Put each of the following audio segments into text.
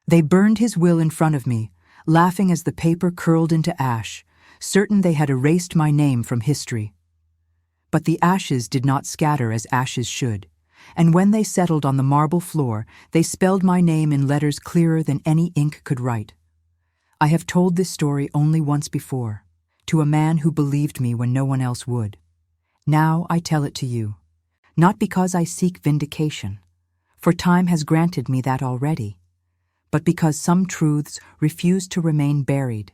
They burned his will in front of me, laughing as the paper curled into ash, certain they had erased my name from history. But the ashes did not scatter as ashes should, and when they settled on the marble floor, they spelled my name in letters clearer than any ink could write. I have told this story only once before, to a man who believed me when no one else would. Now I tell it to you, not because I seek vindication, for time has granted me that already, but because some truths refuse to remain buried,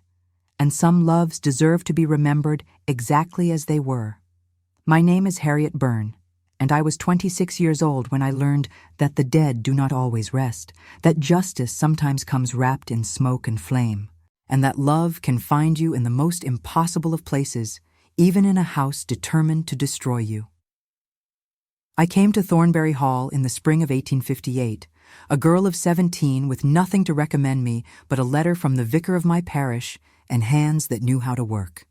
and some loves deserve to be remembered exactly as they were. My name is Harriet Byrne, and I was 26 years old when I learned that the dead do not always rest, that justice sometimes comes wrapped in smoke and flame, and that love can find you in the most impossible of places, even in a house determined to destroy you. I came to Thornbury Hall in the spring of 1858, a girl of 17 with nothing to recommend me but a letter from the vicar of my parish and hands that knew how to work.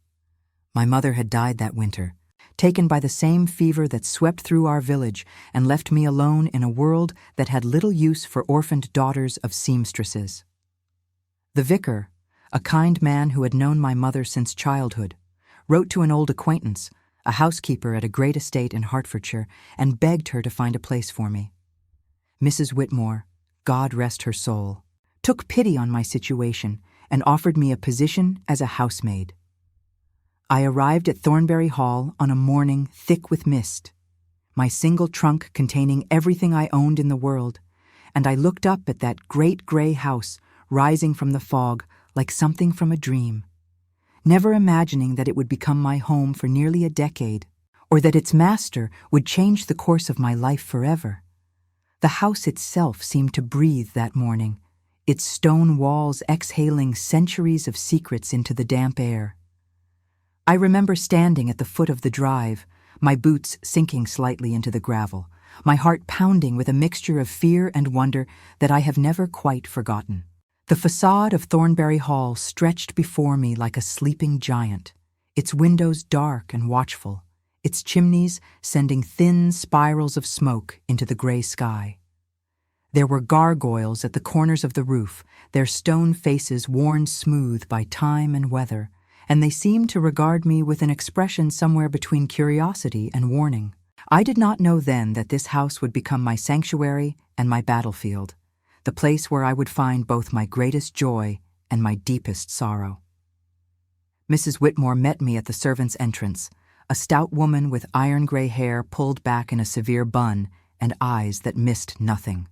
My mother had died that winter, taken by the same fever that swept through our village and left me alone in a world that had little use for orphaned daughters of seamstresses. The vicar, a kind man who had known my mother since childhood, wrote to an old acquaintance, a housekeeper at a great estate in Hertfordshire, and begged her to find a place for me. Mrs. Whitmore, God rest her soul, took pity on my situation and offered me a position as a housemaid. I arrived at Thornbury Hall on a morning thick with mist, my single trunk containing everything I owned in the world, and I looked up at that great gray house rising from the fog like something from a dream, never imagining that it would become my home for nearly a decade, or that its master would change the course of my life forever. The house itself seemed to breathe that morning, its stone walls exhaling centuries of secrets into the damp air. I remember standing at the foot of the drive, my boots sinking slightly into the gravel, my heart pounding with a mixture of fear and wonder that I have never quite forgotten. The facade of Thornbury Hall stretched before me like a sleeping giant, its windows dark and watchful, its chimneys sending thin spirals of smoke into the gray sky. There were gargoyles at the corners of the roof, their stone faces worn smooth by time and weather, and they seemed to regard me with an expression somewhere between curiosity and warning. I did not know then that this house would become my sanctuary and my battlefield, the place where I would find both my greatest joy and my deepest sorrow. Mrs. Whitmore met me at the servants' entrance, a stout woman with iron-gray hair pulled back in a severe bun and eyes that missed nothing.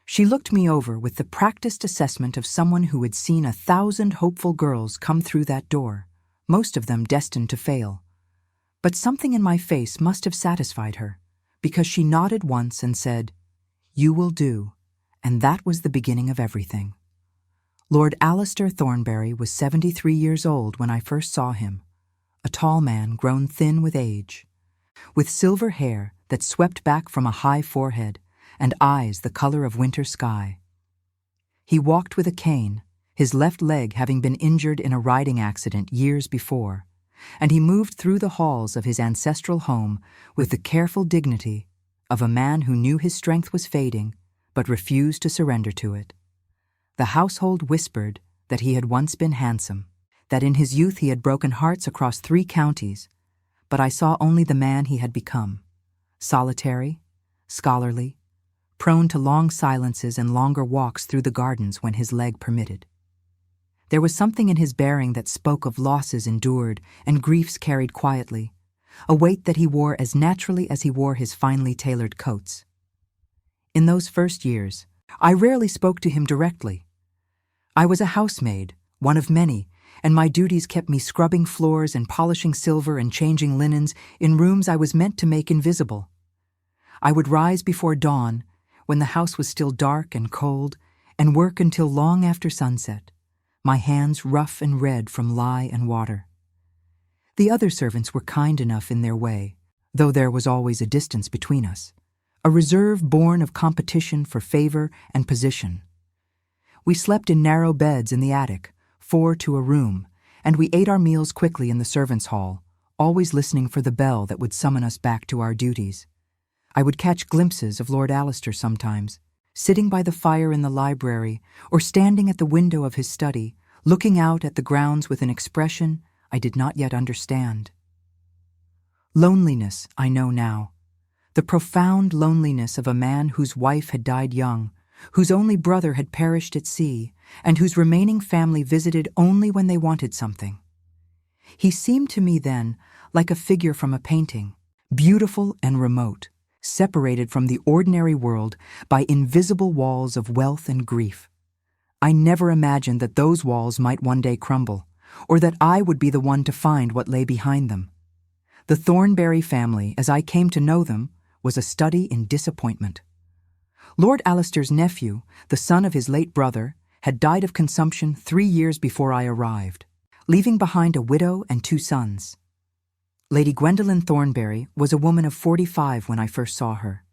She looked me over with the practiced assessment of someone who had seen 1,000 hopeful girls come through that door, most of them destined to fail. But something in my face must have satisfied her, because she nodded once and said, "You will do," and that was the beginning of everything. Lord Alistair Thornbury was 73 years old when I first saw him, a tall man grown thin with age, with silver hair that swept back from a high forehead and eyes the color of winter sky. He walked with a cane, his left leg having been injured in a riding accident years before, and he moved through the halls of his ancestral home with the careful dignity of a man who knew his strength was fading but refused to surrender to it. The household whispered that he had once been handsome, that in his youth he had broken hearts across 3 counties, but I saw only the man he had become, solitary, scholarly, prone to long silences and longer walks through the gardens when his leg permitted. There was something in his bearing that spoke of losses endured and griefs carried quietly, a weight that he wore as naturally as he wore his finely tailored coats. In those first years, I rarely spoke to him directly. I was a housemaid, one of many, and my duties kept me scrubbing floors and polishing silver and changing linens in rooms I was meant to make invisible. I would rise before dawn, when the house was still dark and cold, and work until long after sunset, my hands rough and red from lye and water. The other servants were kind enough in their way, though there was always a distance between us, a reserve born of competition for favor and position. We slept in narrow beds in the attic, 4 to a room, and we ate our meals quickly in the servants' hall, always listening for the bell that would summon us back to our duties. I would catch glimpses of Lord Alistair sometimes, sitting by the fire in the library or standing at the window of his study, looking out at the grounds with an expression I did not yet understand. Loneliness, I know now. The profound loneliness of a man whose wife had died young, whose only brother had perished at sea, and whose remaining family visited only when they wanted something. He seemed to me then like a figure from a painting, beautiful and remote, separated from the ordinary world by invisible walls of wealth and grief. I never imagined that those walls might one day crumble, or that I would be the one to find what lay behind them. The Thornbury family, as I came to know them, was a study in disappointment. Lord Alister's nephew, the son of his late brother, had died of consumption 3 years before I arrived, leaving behind a widow and 2 sons. Lady Gwendolen Thornbury was a woman of 45 when I first saw her,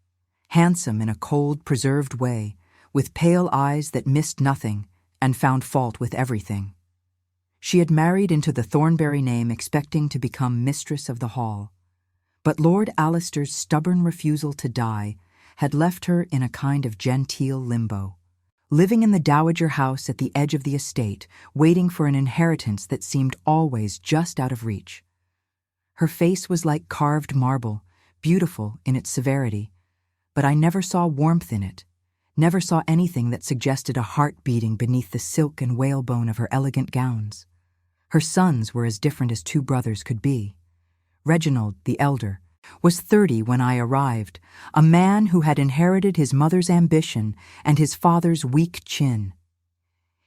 handsome in a cold, preserved way, with pale eyes that missed nothing and found fault with everything. She had married into the Thornbury name expecting to become mistress of the hall, but Lord Alister's stubborn refusal to die had left her in a kind of genteel limbo, living in the dowager house at the edge of the estate, waiting for an inheritance that seemed always just out of reach. Her face was like carved marble, beautiful in its severity, but I never saw warmth in it, never saw anything that suggested a heart beating beneath the silk and whalebone of her elegant gowns. Her sons were as different as 2 brothers could be. Reginald, the elder, was 30 when I arrived, a man who had inherited his mother's ambition and his father's weak chin.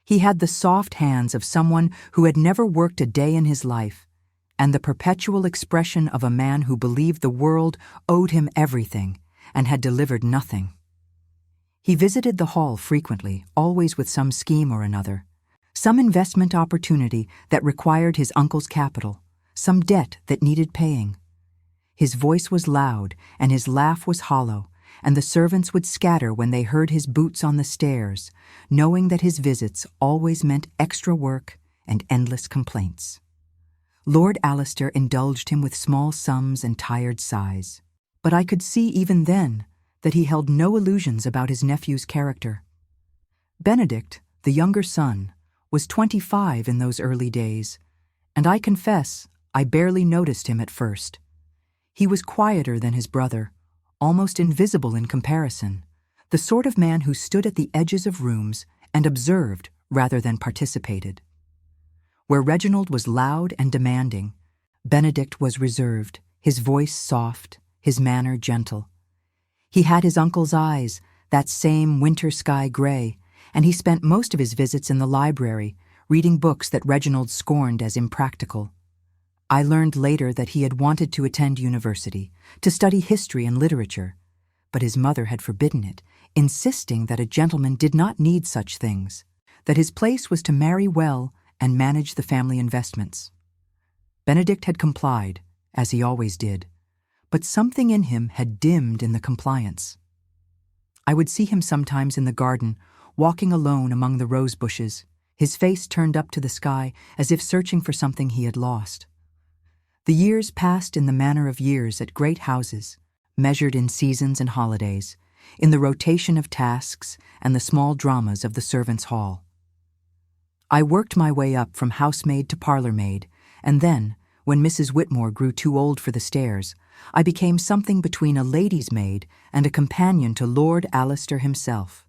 He had the soft hands of someone who had never worked a day in his life, and the perpetual expression of a man who believed the world owed him everything and had delivered nothing. He visited the hall frequently, always with some scheme or another, some investment opportunity that required his uncle's capital, some debt that needed paying. His voice was loud and his laugh was hollow, and the servants would scatter when they heard his boots on the stairs, knowing that his visits always meant extra work and endless complaints. Lord Alister indulged him with small sums and tired sighs, but I could see even then that he held no illusions about his nephew's character. Benedict, the younger son, was 25 in those early days, and I confess I barely noticed him at first. He was quieter than his brother, almost invisible in comparison, the sort of man who stood at the edges of rooms and observed rather than participated. Where Reginald was loud and demanding, Benedict was reserved, his voice soft, his manner gentle. He had his uncle's eyes, that same winter sky gray, and he spent most of his visits in the library, reading books that Reginald scorned as impractical. I learned later that he had wanted to attend university, to study history and literature, but his mother had forbidden it, insisting that a gentleman did not need such things, that his place was to marry well and manage the family investments. Benedict had complied, as he always did, but something in him had dimmed in the compliance. I would see him sometimes in the garden, walking alone among the rose bushes, his face turned up to the sky as if searching for something he had lost. The years passed in the manner of years at great houses, measured in seasons and holidays, in the rotation of tasks and the small dramas of the servants' hall. I worked my way up from housemaid to parlor maid, and then, when Mrs. Whitmore grew too old for the stairs, I became something between a lady's maid and a companion to Lord Alister himself.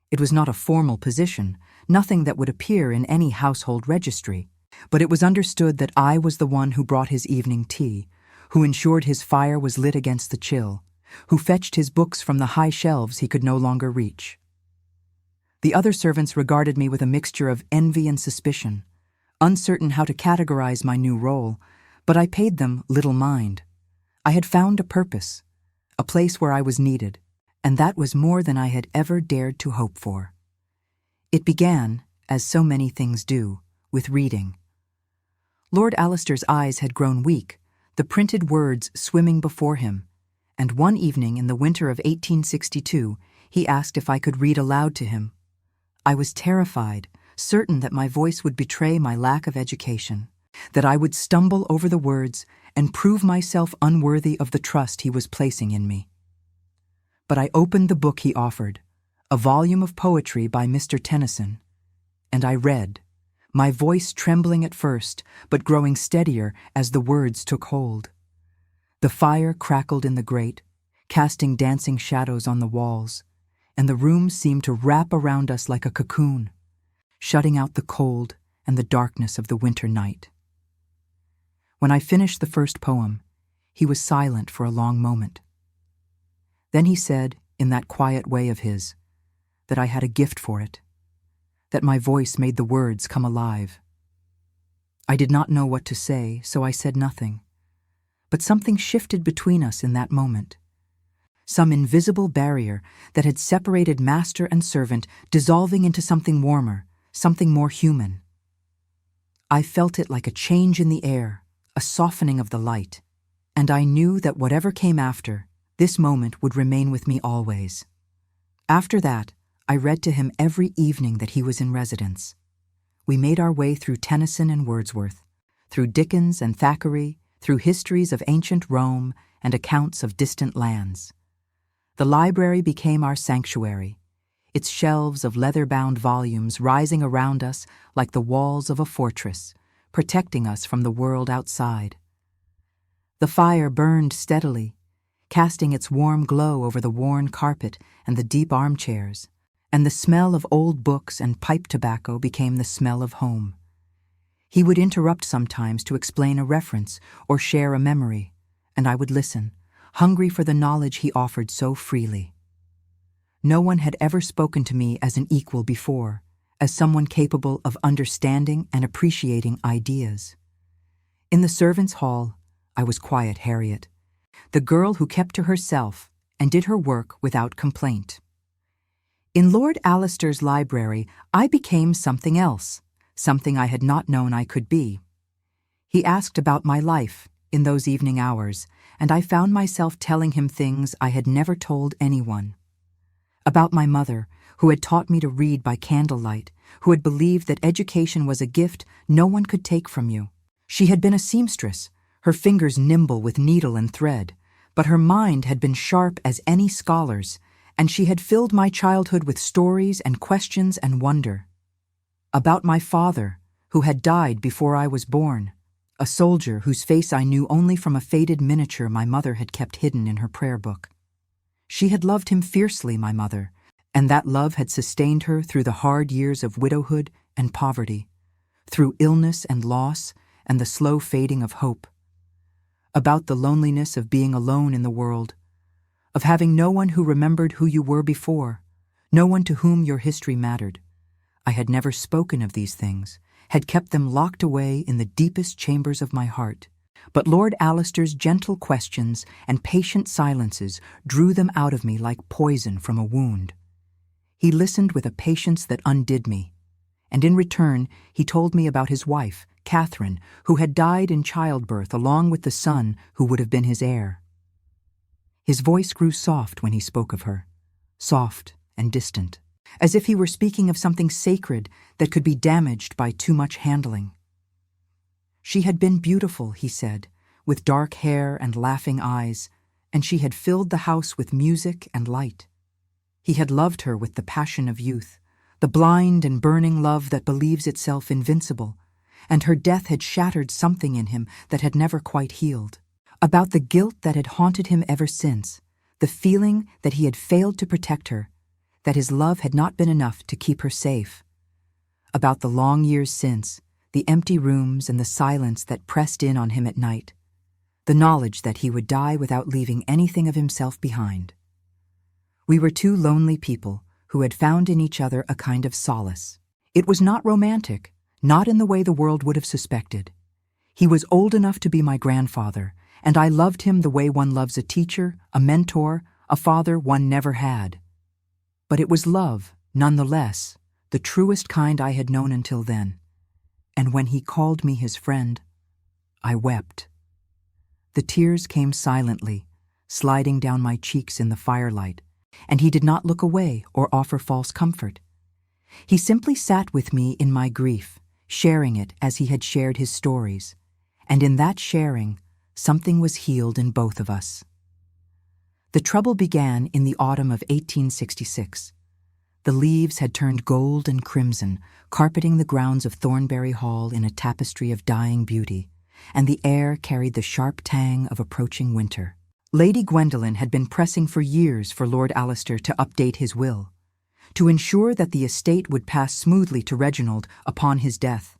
It was not a formal position, nothing that would appear in any household registry, but it was understood that I was the one who brought his evening tea, who ensured his fire was lit against the chill, who fetched his books from the high shelves he could no longer reach. The other servants regarded me with a mixture of envy and suspicion, uncertain how to categorize my new role, but I paid them little mind. I had found a purpose, a place where I was needed, and that was more than I had ever dared to hope for. It began, as so many things do, with reading. Lord Alister's eyes had grown weak, the printed words swimming before him, and one evening in the winter of 1862 he asked if I could read aloud to him. I was terrified, certain that my voice would betray my lack of education, that I would stumble over the words and prove myself unworthy of the trust he was placing in me. But I opened the book he offered, a volume of poetry by Mr. Tennyson, and I read, my voice trembling at first, but growing steadier as the words took hold. The fire crackled in the grate, casting dancing shadows on the walls, and the room seemed to wrap around us like a cocoon, shutting out the cold and the darkness of the winter night. When I finished the first poem, he was silent for a long moment. Then he said, in that quiet way of his, that I had a gift for it, that my voice made the words come alive. I did not know what to say, so I said nothing. But something shifted between us in that moment. Some invisible barrier that had separated master and servant dissolving into something warmer, something more human. I felt it like a change in the air, a softening of the light, and I knew that whatever came after, this moment would remain with me always. After that, I read to him every evening that he was in residence. We made our way through Tennyson and Wordsworth, through Dickens and Thackeray, through histories of ancient Rome and accounts of distant lands. The library became our sanctuary, its shelves of leather-bound volumes rising around us like the walls of a fortress, protecting us from the world outside. The fire burned steadily, casting its warm glow over the worn carpet and the deep armchairs, and the smell of old books and pipe tobacco became the smell of home. He would interrupt sometimes to explain a reference or share a memory, and I would listen, hungry for the knowledge he offered so freely. No one had ever spoken to me as an equal before, as someone capable of understanding and appreciating ideas. In the servants' hall, I was quiet Harriet, the girl who kept to herself and did her work without complaint. In Lord Alister's library, I became something else, something I had not known I could be. He asked about my life in those evening hours, and I found myself telling him things I had never told anyone. About my mother, who had taught me to read by candlelight, who had believed that education was a gift no one could take from you. She had been a seamstress, her fingers nimble with needle and thread, but her mind had been sharp as any scholar's, and she had filled my childhood with stories and questions and wonder. About my father, who had died before I was born, a soldier whose face I knew only from a faded miniature my mother had kept hidden in her prayer book. She had loved him fiercely, my mother, and that love had sustained her through the hard years of widowhood and poverty, through illness and loss and the slow fading of hope. About the loneliness of being alone in the world, of having no one who remembered who you were before, no one to whom your history mattered. I had never spoken of these things, had kept them locked away in the deepest chambers of my heart, but Lord Alister's gentle questions and patient silences drew them out of me like poison from a wound. He listened with a patience that undid me, and in return he told me about his wife, Catherine, who had died in childbirth along with the son who would have been his heir. His voice grew soft when he spoke of her, soft and distant, as if he were speaking of something sacred that could be damaged by too much handling. She had been beautiful, he said, with dark hair and laughing eyes, and she had filled the house with music and light. He had loved her with the passion of youth, the blind and burning love that believes itself invincible, and her death had shattered something in him that had never quite healed. About the guilt that had haunted him ever since, the feeling that he had failed to protect her, that his love had not been enough to keep her safe. About the long years since, the empty rooms and the silence that pressed in on him at night, the knowledge that he would die without leaving anything of himself behind. We were two lonely people who had found in each other a kind of solace. It was not romantic, not in the way the world would have suspected. He was old enough to be my grandfather, and I loved him the way one loves a teacher, a mentor, a father one never had. But it was love, nonetheless, the truest kind I had known until then. And when he called me his friend, I wept. The tears came silently, sliding down my cheeks in the firelight, and he did not look away or offer false comfort. He simply sat with me in my grief, sharing it as he had shared his stories, and in that sharing, something was healed in both of us. The trouble began in the autumn of 1866. The leaves had turned gold and crimson, carpeting the grounds of Thornbury Hall in a tapestry of dying beauty, and the air carried the sharp tang of approaching winter. Lady Gwendolen had been pressing for years for Lord Alistair to update his will, to ensure that the estate would pass smoothly to Reginald upon his death.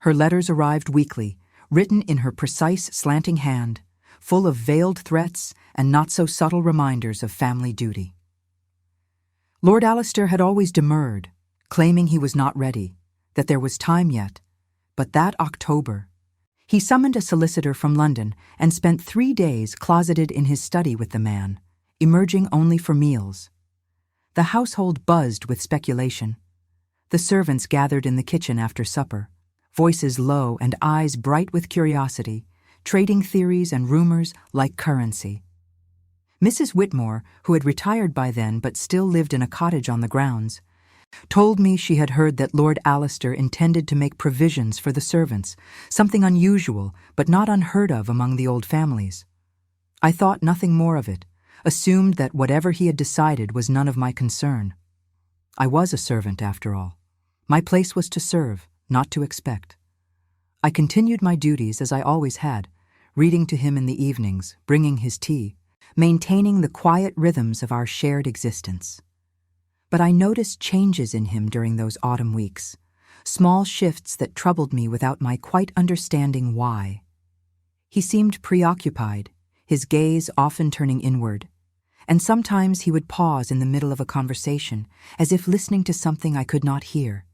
Her letters arrived weekly, written in her precise, slanting hand, full of veiled threats and not-so-subtle reminders of family duty. Lord Alistair had always demurred, claiming he was not ready, that there was time yet, but that October, he summoned a solicitor from London and spent 3 days closeted in his study with the man, emerging only for meals. The household buzzed with speculation. The servants gathered in the kitchen after supper, voices low and eyes bright with curiosity, trading theories and rumors like currency. Mrs. Whitmore, who had retired by then but still lived in a cottage on the grounds, told me she had heard that Lord Alistair intended to make provisions for the servants, something unusual but not unheard of among the old families. I thought nothing more of it, assumed that whatever he had decided was none of my concern. I was a servant, after all. My place was to serve, not to expect. I continued my duties as I always had, reading to him in the evenings, bringing his tea, maintaining the quiet rhythms of our shared existence. But I noticed changes in him during those autumn weeks, small shifts that troubled me without my quite understanding why. He seemed preoccupied, his gaze often turning inward, and sometimes he would pause in the middle of a conversation, as if listening to something I could not hear.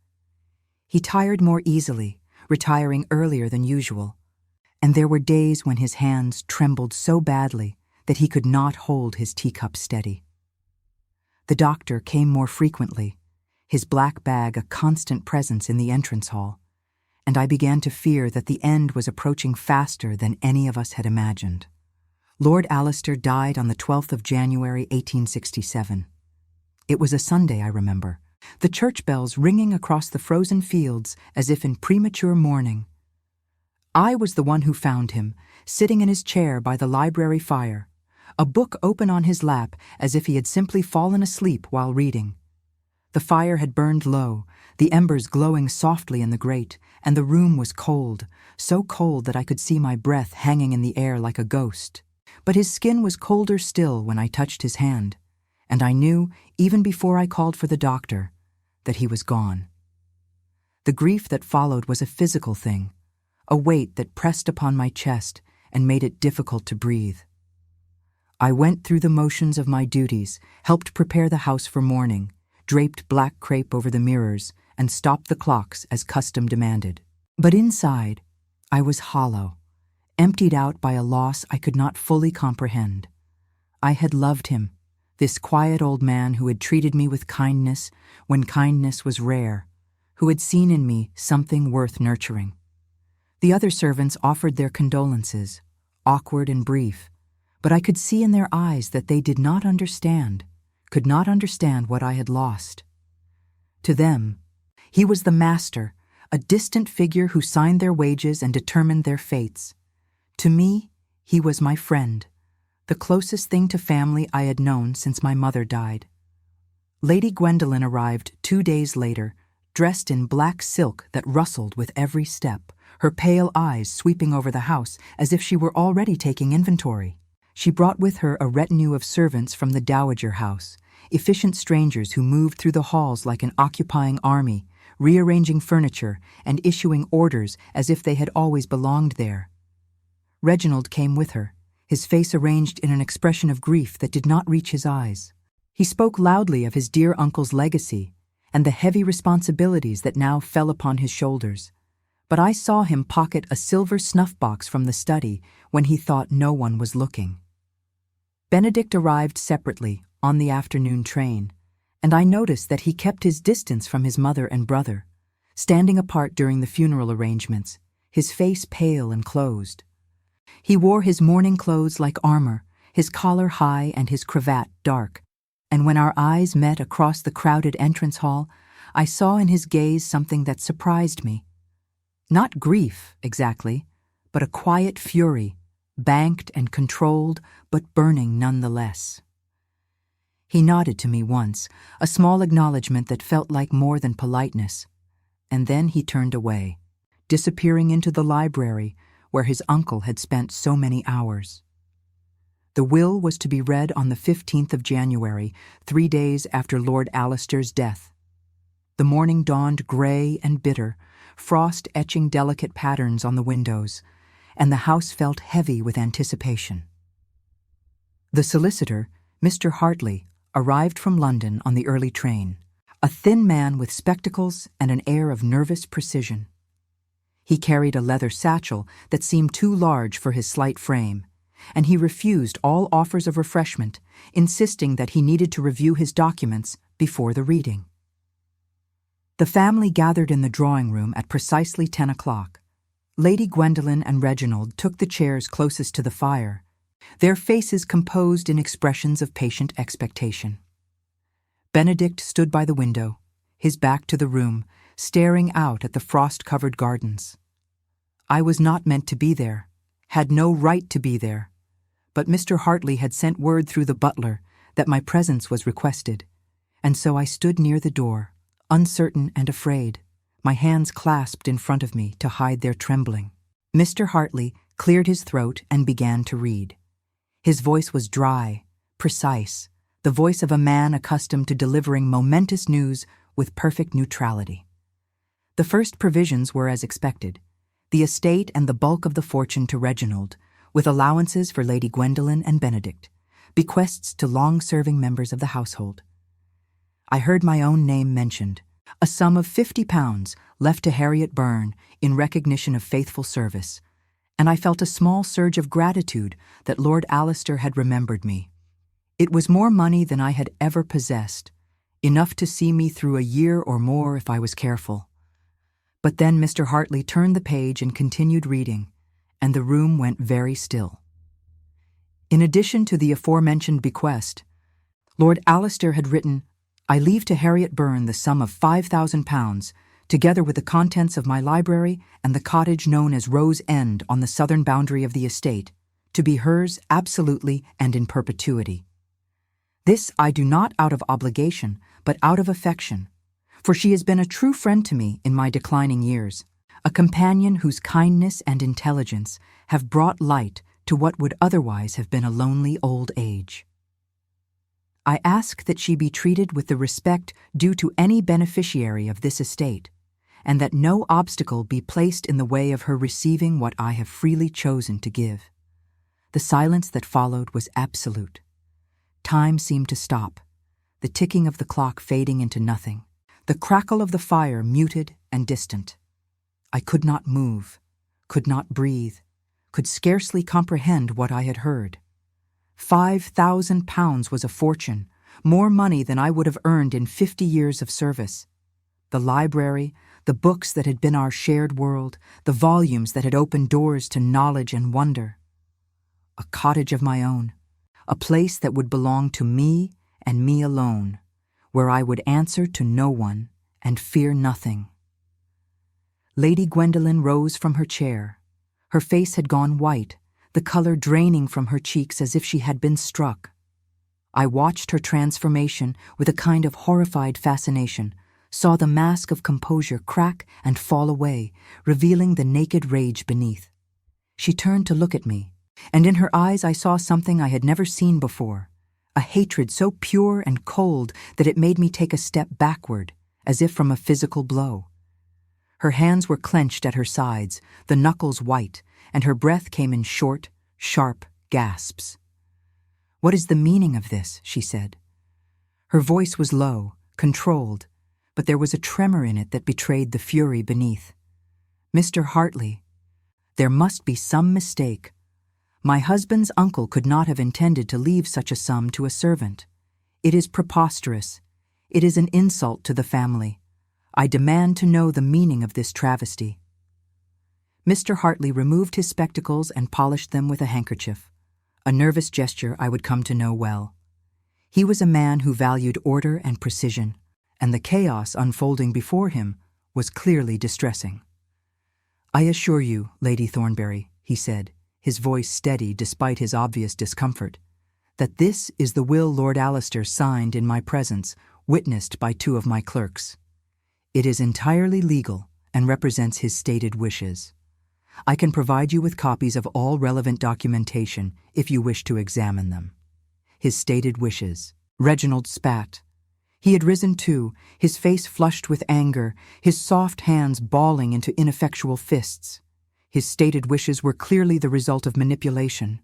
He tired more easily, retiring earlier than usual, and there were days when his hands trembled so badly that he could not hold his teacup steady. The doctor came more frequently, his black bag a constant presence in the entrance hall, and I began to fear that the end was approaching faster than any of us had imagined. Lord Alistair died on the 12th of January, 1867. It was a Sunday, I remember, the church bells ringing across the frozen fields as if in premature mourning. I was the one who found him, sitting in his chair by the library fire, a book open on his lap as if he had simply fallen asleep while reading. The fire had burned low, the embers glowing softly in the grate, and the room was cold, so cold that I could see my breath hanging in the air like a ghost. But his skin was colder still when I touched his hand, and I knew, even before I called for the doctor, that he was gone. The grief that followed was a physical thing, a weight that pressed upon my chest and made it difficult to breathe. I went through the motions of my duties, helped prepare the house for mourning, draped black crepe over the mirrors, and stopped the clocks as custom demanded. But inside, I was hollow, emptied out by a loss I could not fully comprehend. I had loved him, this quiet old man who had treated me with kindness when kindness was rare, who had seen in me something worth nurturing. The other servants offered their condolences, awkward and brief, but I could see in their eyes that they did not understand, could not understand what I had lost. To them, he was the master, a distant figure who signed their wages and determined their fates. To me, he was my friend, the closest thing to family I had known since my mother died. Lady Gwendolen arrived 2 days later, dressed in black silk that rustled with every step, her pale eyes sweeping over the house as if she were already taking inventory. She brought with her a retinue of servants from the Dowager House, efficient strangers who moved through the halls like an occupying army, rearranging furniture and issuing orders as if they had always belonged there. Reginald came with her, his face arranged in an expression of grief that did not reach his eyes. He spoke loudly of his dear uncle's legacy and the heavy responsibilities that now fell upon his shoulders, but I saw him pocket a silver snuff-box from the study when he thought no one was looking. Benedict arrived separately on the afternoon train, and I noticed that he kept his distance from his mother and brother, standing apart during the funeral arrangements, his face pale and closed. He wore his mourning clothes like armor, his collar high and his cravat dark, and when our eyes met across the crowded entrance hall, I saw in his gaze something that surprised me. Not grief, exactly, but a quiet fury, banked and controlled, but burning nonetheless. He nodded to me once, a small acknowledgement that felt like more than politeness, and then he turned away, disappearing into the library where his uncle had spent so many hours. The will was to be read on the 15th of January, 3 days after Lord Alister's death. The morning dawned grey and bitter, frost etching delicate patterns on the windows, and the house felt heavy with anticipation. The solicitor, Mr. Hartley, arrived from London on the early train, a thin man with spectacles and an air of nervous precision. He carried a leather satchel that seemed too large for his slight frame, and he refused all offers of refreshment, insisting that he needed to review his documents before the reading. The family gathered in the drawing room at precisely 10 o'clock. Lady Gwendolen and Reginald took the chairs closest to the fire, their faces composed in expressions of patient expectation. Benedict stood by the window, his back to the room, staring out at the frost-covered gardens. I was not meant to be there, had no right to be there, but Mr. Hartley had sent word through the butler that my presence was requested, and so I stood near the door, uncertain and afraid, my hands clasped in front of me to hide their trembling. Mr. Hartley cleared his throat and began to read. His voice was dry, precise, the voice of a man accustomed to delivering momentous news with perfect neutrality. The first provisions were as expected: the estate and the bulk of the fortune to Reginald, with allowances for Lady Gwendolen and Benedict, bequests to long-serving members of the household. I heard my own name mentioned, a sum of £50 left to Harriet Byrne in recognition of faithful service, and I felt a small surge of gratitude that Lord Alister had remembered me. It was more money than I had ever possessed, enough to see me through a year or more if I was careful. But then Mr. Hartley turned the page and continued reading, and the room went very still. In addition to the aforementioned bequest, Lord Alister had written, "I leave to Harriet Byrne the sum of £5,000, together with the contents of my library and the cottage known as Rose End on the southern boundary of the estate, to be hers absolutely and in perpetuity. This I do not out of obligation, but out of affection, for she has been a true friend to me in my declining years, a companion whose kindness and intelligence have brought light to what would otherwise have been a lonely old age. I ask that she be treated with the respect due to any beneficiary of this estate, and that no obstacle be placed in the way of her receiving what I have freely chosen to give." The silence that followed was absolute. Time seemed to stop, the ticking of the clock fading into nothing, the crackle of the fire muted and distant. I could not move, could not breathe, could scarcely comprehend what I had heard. £5,000 was a fortune, more money than I would have earned in 50 years of service. The library, the books that had been our shared world, the volumes that had opened doors to knowledge and wonder. A cottage of my own, a place that would belong to me and me alone, where I would answer to no one and fear nothing. Lady Gwendolen rose from her chair. Her face had gone white, the color draining from her cheeks as if she had been struck. I watched her transformation with a kind of horrified fascination, saw the mask of composure crack and fall away, revealing the naked rage beneath. She turned to look at me, and in her eyes I saw something I had never seen before, a hatred so pure and cold that it made me take a step backward, as if from a physical blow. Her hands were clenched at her sides, the knuckles white, and her breath came in short, sharp gasps. "What is the meaning of this?" she said. Her voice was low, controlled, but there was a tremor in it that betrayed the fury beneath. "Mr. Hartley, there must be some mistake. My husband's uncle could not have intended to leave such a sum to a servant. It is preposterous. It is an insult to the family. I demand to know the meaning of this travesty." Mr. Hartley removed his spectacles and polished them with a handkerchief, a nervous gesture I would come to know well. He was a man who valued order and precision, and the chaos unfolding before him was clearly distressing. "I assure you, Lady Thornbury," he said, his voice steady despite his obvious discomfort, that this is the will Lord Alistair signed in my presence, witnessed by 2 of my clerks. It is entirely legal and represents his stated wishes. I can provide you with copies of all relevant documentation if you wish to examine them. His stated wishes. Reginald spat. He had risen too, his face flushed with anger, his soft hands balling into ineffectual fists. His stated wishes were clearly the result of manipulation.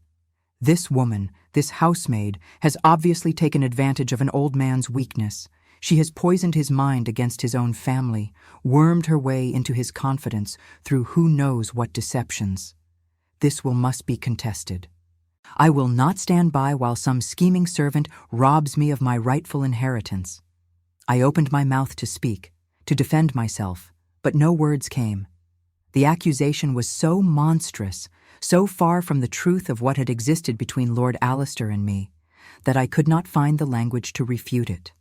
This woman, this housemaid, has obviously taken advantage of an old man's weakness. She has poisoned his mind against his own family, wormed her way into his confidence through who knows what deceptions. This must be contested. I will not stand by while some scheming servant robs me of my rightful inheritance. I opened my mouth to speak, to defend myself, but no words came. The accusation was so monstrous, so far from the truth of what had existed between Lord Alistair and me, that I could not find the language to refute it.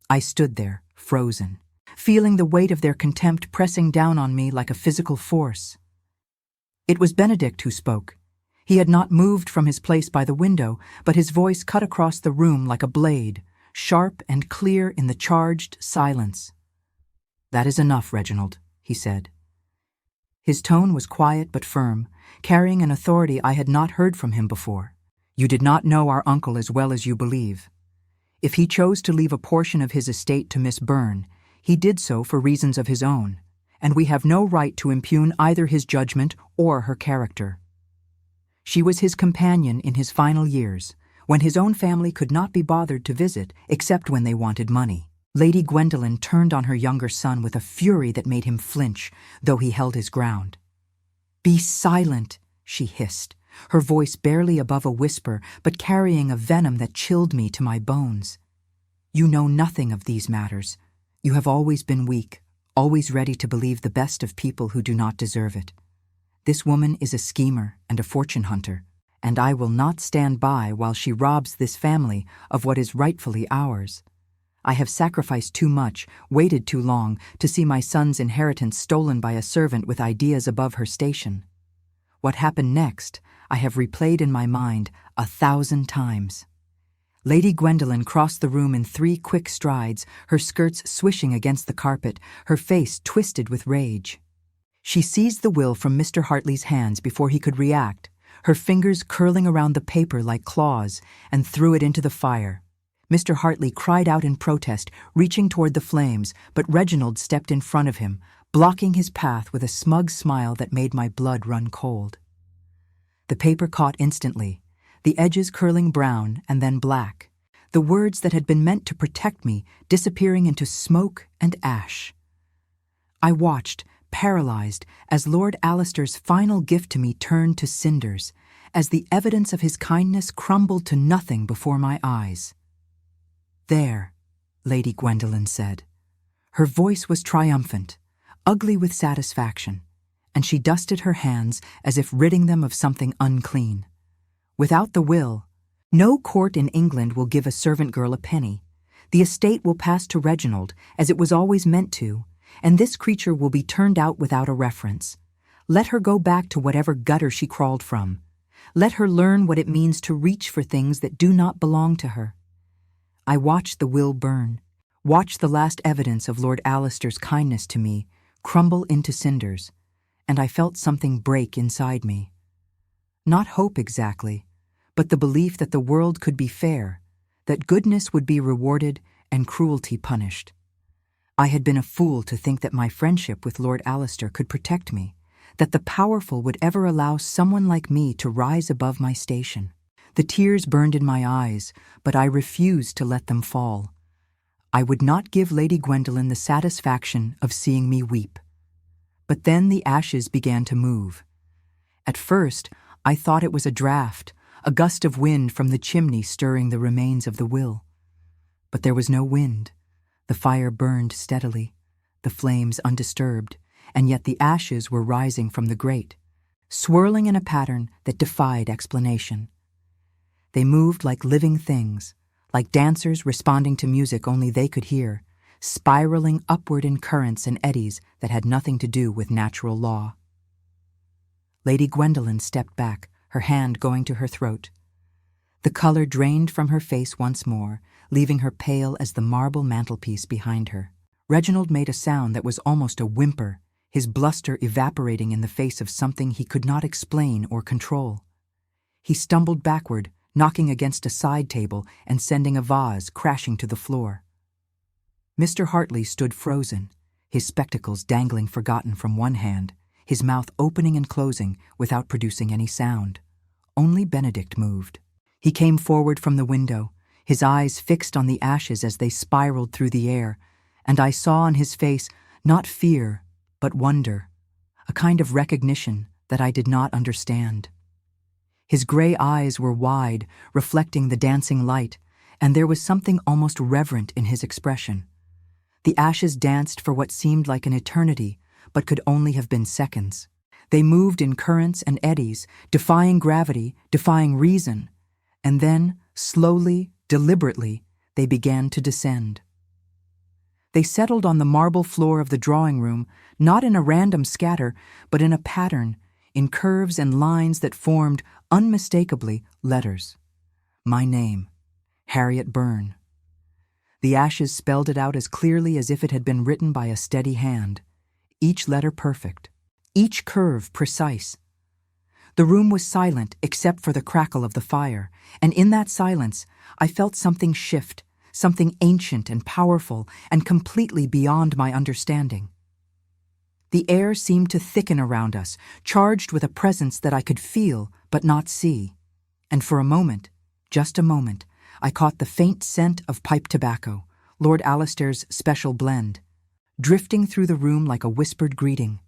I stood there, frozen, feeling the weight of their contempt pressing down on me like a physical force. It was Benedict who spoke. He had not moved from his place by the window, but his voice cut across the room like a blade, sharp and clear in the charged silence. "That is enough, Reginald," he said. His tone was quiet but firm, carrying an authority I had not heard from him before. "You did not know our uncle as well as you believe. If he chose to leave a portion of his estate to Miss Byrne, he did so for reasons of his own, and we have no right to impugn either his judgment or her character. She was his companion in his final years, when his own family could not be bothered to visit except when they wanted money." Lady Gwendolen turned on her younger son with a fury that made him flinch, though he held his ground. "Be silent," she hissed, her voice barely above a whisper, but carrying a venom that chilled me to my bones. "You know nothing of these matters. You have always been weak, always ready to believe the best of people who do not deserve it. This woman is a schemer and a fortune hunter, and I will not stand by while she robs this family of what is rightfully ours. I have sacrificed too much, waited too long, to see my son's inheritance stolen by a servant with ideas above her station. What happened next, I have replayed in my mind 1,000 times." Lady Gwendolen crossed the room in 3 quick strides, her skirts swishing against the carpet, her face twisted with rage. She seized the will from Mr. Hartley's hands before he could react, her fingers curling around the paper like claws, and threw it into the fire. Mr. Hartley cried out in protest, reaching toward the flames, but Reginald stepped in front of him, blocking his path with a smug smile that made my blood run cold. The paper caught instantly, the edges curling brown and then black, the words that had been meant to protect me disappearing into smoke and ash. I watched, paralyzed, as Lord Alistair's final gift to me turned to cinders, as the evidence of his kindness crumbled to nothing before my eyes. "There," Lady Gwendolen said. Her voice was triumphant, ugly with satisfaction, and she dusted her hands as if ridding them of something unclean. "Without the will, no court in England will give a servant girl a penny. The estate will pass to Reginald, as it was always meant to, and this creature will be turned out without a reference. Let her go back to whatever gutter she crawled from. Let her learn what it means to reach for things that do not belong to her." I watched the will burn, watched the last evidence of Lord Alistair's kindness to me crumble into cinders, and I felt something break inside me. Not hope exactly, but the belief that the world could be fair, that goodness would be rewarded and cruelty punished. I had been a fool to think that my friendship with Lord Alistair could protect me, that the powerful would ever allow someone like me to rise above my station. The tears burned in my eyes, but I refused to let them fall. I would not give Lady Gwendolen the satisfaction of seeing me weep. But then the ashes began to move. At first, I thought it was a draught, a gust of wind from the chimney stirring the remains of the will. But there was no wind. The fire burned steadily, the flames undisturbed, and yet the ashes were rising from the grate, swirling in a pattern that defied explanation. They moved like living things, like dancers responding to music only they could hear, spiraling upward in currents and eddies that had nothing to do with natural law. Lady Gwendolen stepped back, her hand going to her throat. The color drained from her face once more, leaving her pale as the marble mantelpiece behind her. Reginald made a sound that was almost a whimper, his bluster evaporating in the face of something he could not explain or control. He stumbled backward, knocking against a side table and sending a vase crashing to the floor. Mr. Hartley stood frozen, his spectacles dangling forgotten from one hand, his mouth opening and closing without producing any sound. Only Benedict moved. He came forward from the window, his eyes fixed on the ashes as they spiraled through the air, and I saw on his face not fear, but wonder, a kind of recognition that I did not understand. His gray eyes were wide, reflecting the dancing light, and there was something almost reverent in his expression. The ashes danced for what seemed like an eternity, but could only have been seconds. They moved in currents and eddies, defying gravity, defying reason, and then, slowly, deliberately, they began to descend. They settled on the marble floor of the drawing room, not in a random scatter, but in a pattern, in curves and lines that formed, unmistakably, letters. My name, Harriet Byrne. The ashes spelled it out as clearly as if it had been written by a steady hand, each letter perfect, each curve precise. The room was silent except for the crackle of the fire, and in that silence I felt something shift, something ancient and powerful and completely beyond my understanding. The air seemed to thicken around us, charged with a presence that I could feel but not see, and for a moment, just a moment, I caught the faint scent of pipe tobacco, Lord Alistair's special blend, drifting through the room like a whispered greeting.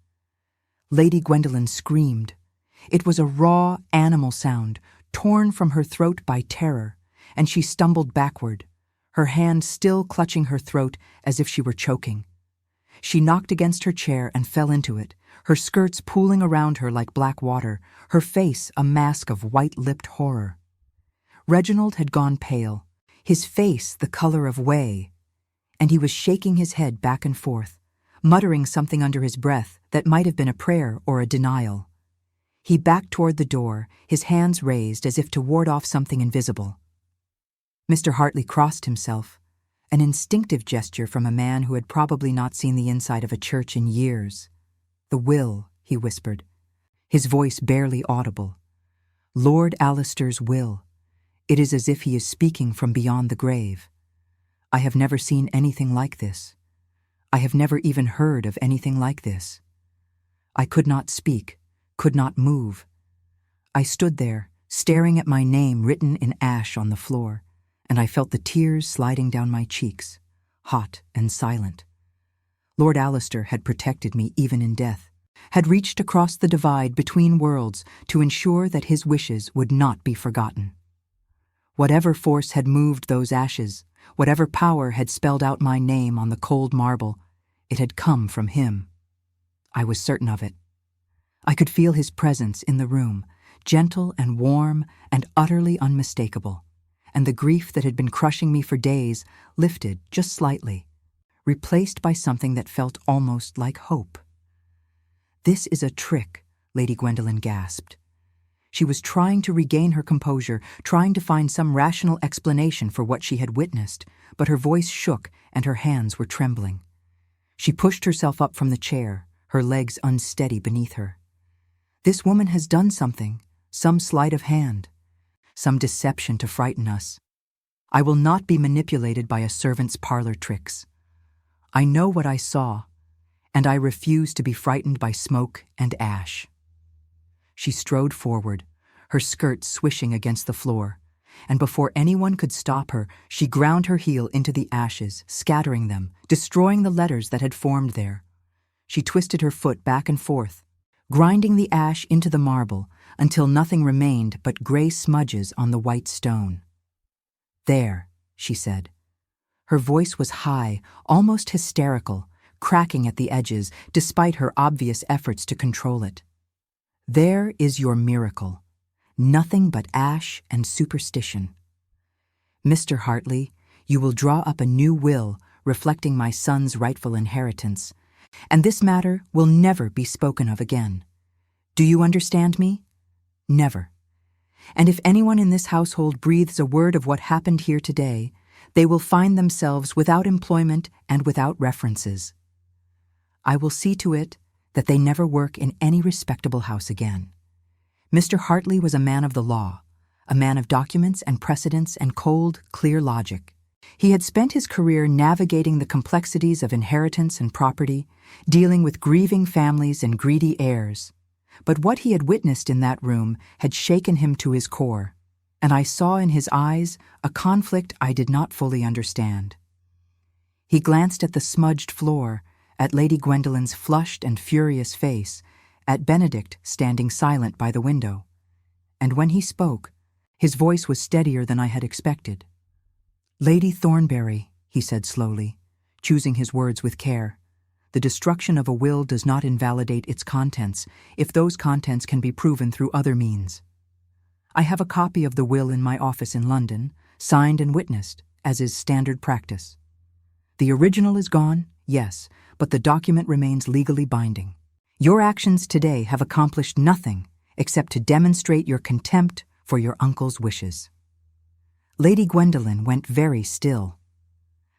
Lady Gwendolen screamed. It was a raw, animal sound, torn from her throat by terror, and she stumbled backward, her hand still clutching her throat as if she were choking. She knocked against her chair and fell into it, her skirts pooling around her like black water, her face a mask of white-lipped horror. Reginald had gone pale, his face the color of whey, and he was shaking his head back and forth, muttering something under his breath that might have been a prayer or a denial. He backed toward the door, his hands raised as if to ward off something invisible. Mr. Hartley crossed himself, an instinctive gesture from a man who had probably not seen the inside of a church in years. "The will," he whispered, his voice barely audible. "Lord Alistair's will. It is as if he is speaking from beyond the grave. I have never seen anything like this. I have never even heard of anything like this." I could not speak, could not move. I stood there, staring at my name written in ash on the floor, and I felt the tears sliding down my cheeks, hot and silent. Lord Alistair had protected me even in death, had reached across the divide between worlds to ensure that his wishes would not be forgotten. Whatever force had moved those ashes, whatever power had spelled out my name on the cold marble, it had come from him. I was certain of it. I could feel his presence in the room, gentle and warm and utterly unmistakable, and the grief that had been crushing me for days lifted just slightly, replaced by something that felt almost like hope. "This is a trick," Lady Gwendolen gasped. She was trying to regain her composure, trying to find some rational explanation for what she had witnessed, but her voice shook and her hands were trembling. She pushed herself up from the chair, her legs unsteady beneath her. "This woman has done something, some sleight of hand, some deception to frighten us. I will not be manipulated by a servant's parlor tricks. I know what I saw, and I refuse to be frightened by smoke and ash." She strode forward, her skirt swishing against the floor, and before anyone could stop her, she ground her heel into the ashes, scattering them, destroying the letters that had formed there. She twisted her foot back and forth, grinding the ash into the marble until nothing remained but gray smudges on the white stone. "There," she said. Her voice was high, almost hysterical, cracking at the edges despite her obvious efforts to control it. "There is your miracle. Nothing but ash and superstition. Mr. Hartley, you will draw up a new will reflecting my son's rightful inheritance, and this matter will never be spoken of again. Do you understand me? Never. And if anyone in this household breathes a word of what happened here today, they will find themselves without employment and without references. I will see to it that they never work in any respectable house again. Mr. Hartley was a man of the law, a man of documents and precedents and cold, clear logic. He had spent his career navigating the complexities of inheritance and property, dealing with grieving families and greedy heirs. But what he had witnessed in that room had shaken him to his core, and I saw in his eyes a conflict I did not fully understand. He glanced at the smudged floor, at Lady Gwendolyn's flushed and furious face, at Benedict standing silent by the window. And when he spoke, his voice was steadier than I had expected. "Lady Thornbury," he said slowly, choosing his words with care, "the destruction of a will does not invalidate its contents if those contents can be proven through other means. I have a copy of the will in my office in London, signed and witnessed, as is standard practice. The original is gone, yes, but the document remains legally binding. Your actions today have accomplished nothing except to demonstrate your contempt for your uncle's wishes." Lady Gwendolyn went very still.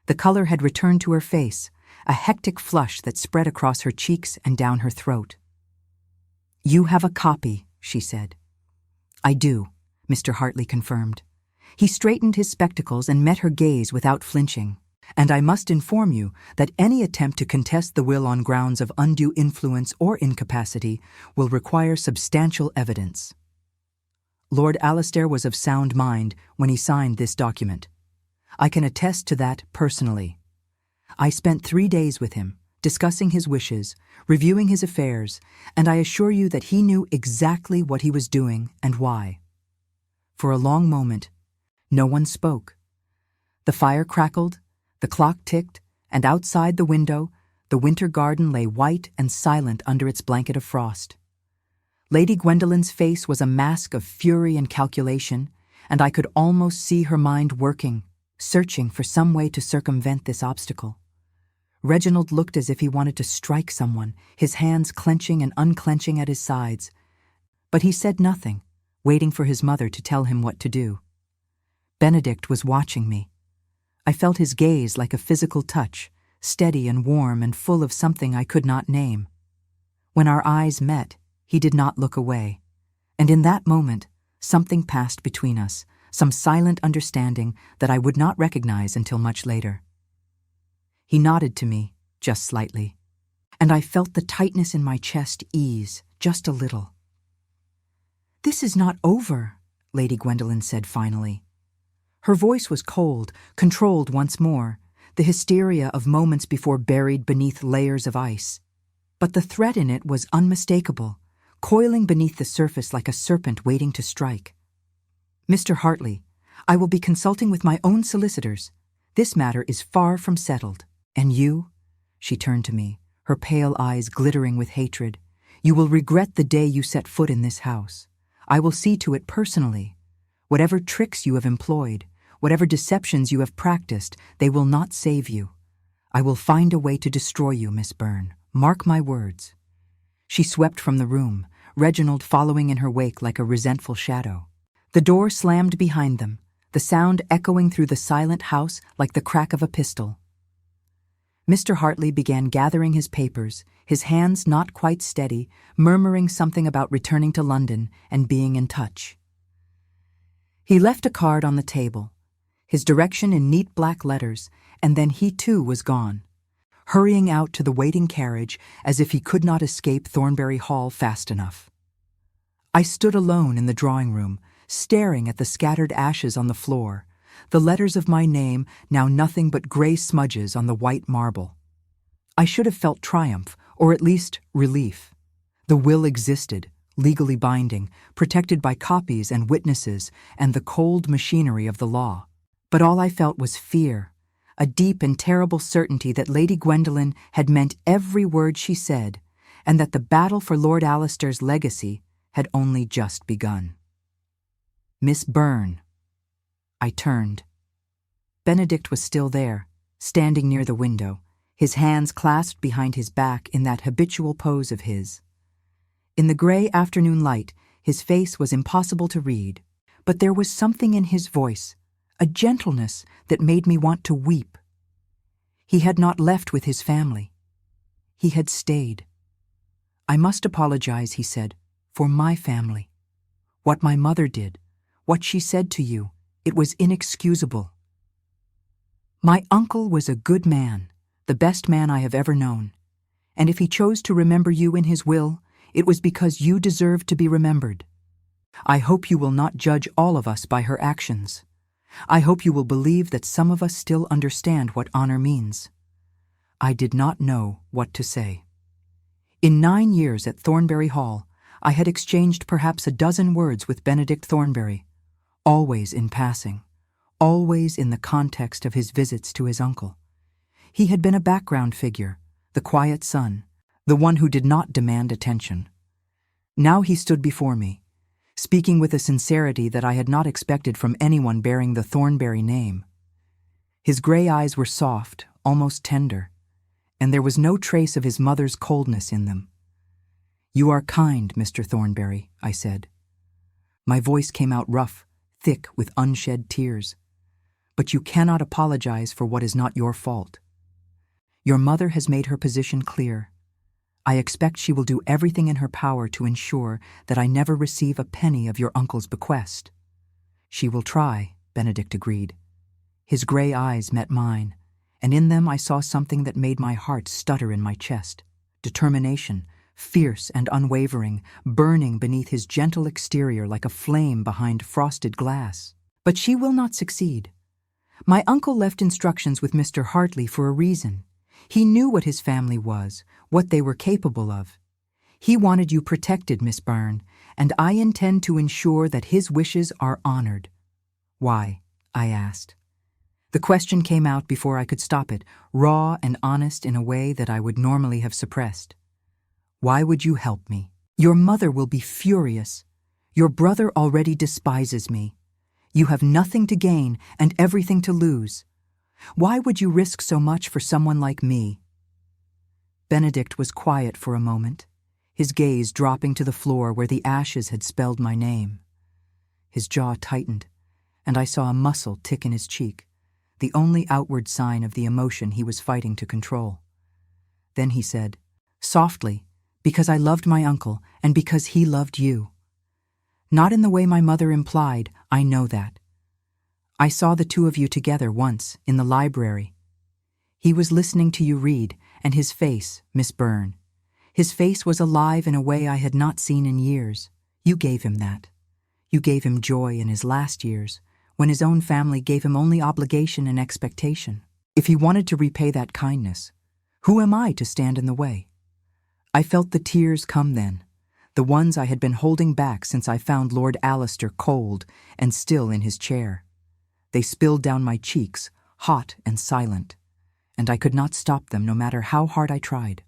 The color had returned to her face, a hectic flush that spread across her cheeks and down her throat. "You have a copy," she said. "I do," Mr. Hartley confirmed. He straightened his spectacles and met her gaze without flinching. "And I must inform you that any attempt to contest the will on grounds of undue influence or incapacity will require substantial evidence. Lord Alistair was of sound mind when he signed this document. I can attest to that personally. I spent 3 days with him, discussing his wishes, reviewing his affairs, and I assure you that he knew exactly what he was doing and why." For a long moment, no one spoke. The fire crackled, the clock ticked, and outside the window, the winter garden lay white and silent under its blanket of frost. Lady Gwendolyn's face was a mask of fury and calculation, and I could almost see her mind working, searching for some way to circumvent this obstacle. Reginald looked as if he wanted to strike someone, his hands clenching and unclenching at his sides. But he said nothing, waiting for his mother to tell him what to do. Benedict was watching me. I felt his gaze like a physical touch, steady and warm and full of something I could not name. When our eyes met, he did not look away, and in that moment, something passed between us, some silent understanding that I would not recognize until much later. He nodded to me, just slightly, and I felt the tightness in my chest ease, just a little. "This is not over," Lady Gwendolyn said finally. Her voice was cold, controlled once more, the hysteria of moments before buried beneath layers of ice. But the threat in it was unmistakable, coiling beneath the surface like a serpent waiting to strike. "Mr. Hartley, I will be consulting with my own solicitors. This matter is far from settled. And you," she turned to me, her pale eyes glittering with hatred, "you will regret the day you set foot in this house. I will see to it personally. Whatever tricks you have employed, whatever deceptions you have practiced, they will not save you. I will find a way to destroy you, Miss Byrne. Mark my words." She swept from the room, Reginald following in her wake like a resentful shadow. The door slammed behind them, the sound echoing through the silent house like the crack of a pistol. Mr. Hartley began gathering his papers, his hands not quite steady, murmuring something about returning to London and being in touch. He left a card on the table, his direction in neat black letters, and then he too was gone, hurrying out to the waiting carriage as if he could not escape Thornbury Hall fast enough. I stood alone in the drawing room, staring at the scattered ashes on the floor, the letters of my name now nothing but gray smudges on the white marble. I should have felt triumph, or at least relief. The will existed, legally binding, protected by copies and witnesses and the cold machinery of the law. But all I felt was fear, a deep and terrible certainty that Lady Gwendolyn had meant every word she said, and that the battle for Lord Alistair's legacy had only just begun. "Miss Byrne." I turned. Benedict was still there, standing near the window, his hands clasped behind his back in that habitual pose of his. In the gray afternoon light, his face was impossible to read, but there was something in his voice, a gentleness that made me want to weep. He had not left with his family. He had stayed. "I must apologize," he said, "for my family. What my mother did, what she said to you, it was inexcusable. My uncle was a good man, the best man I have ever known, and if he chose to remember you in his will, it was because you deserved to be remembered. I hope you will not judge all of us by her actions. I hope you will believe that some of us still understand what honor means." I did not know what to say. In 9 years at Thornbury Hall, I had exchanged perhaps a dozen words with Benedict Thornbury, always in passing, always in the context of his visits to his uncle. He had been a background figure, the quiet son, the one who did not demand attention. Now he stood before me, speaking with a sincerity that I had not expected from anyone bearing the Thornbury name. His gray eyes were soft, almost tender, and there was no trace of his mother's coldness in them. "You are kind, Mr. Thornbury," I said. My voice came out rough, thick with unshed tears. "But you cannot apologize for what is not your fault. Your mother has made her position clear. I expect she will do everything in her power to ensure that I never receive a penny of your uncle's bequest." "She will try," Benedict agreed. His gray eyes met mine, and in them I saw something that made my heart stutter in my chest. Determination, fierce and unwavering, burning beneath his gentle exterior like a flame behind frosted glass. "But she will not succeed. My uncle left instructions with Mr. Hartley for a reason. He knew what his family was, what they were capable of. He wanted you protected, Miss Byrne, and I intend to ensure that his wishes are honored." "Why?" I asked. The question came out before I could stop it, raw and honest in a way that I would normally have suppressed. "Why would you help me? Your mother will be furious. Your brother already despises me. You have nothing to gain and everything to lose. Why would you risk so much for someone like me?" Benedict was quiet for a moment, his gaze dropping to the floor where the ashes had spelled my name. His jaw tightened, and I saw a muscle tick in his cheek, the only outward sign of the emotion he was fighting to control. Then he said, softly, "Because I loved my uncle and because he loved you. Not in the way my mother implied, I know that. I saw the two of you together once, in the library. He was listening to you read, and his face, Miss Byrne, his face was alive in a way I had not seen in years. You gave him that. You gave him joy in his last years, when his own family gave him only obligation and expectation. If he wanted to repay that kindness, who am I to stand in the way?" I felt the tears come then, the ones I had been holding back since I found Lord Alistair cold and still in his chair. They spilled down my cheeks, hot and silent, and I could not stop them no matter how hard I tried.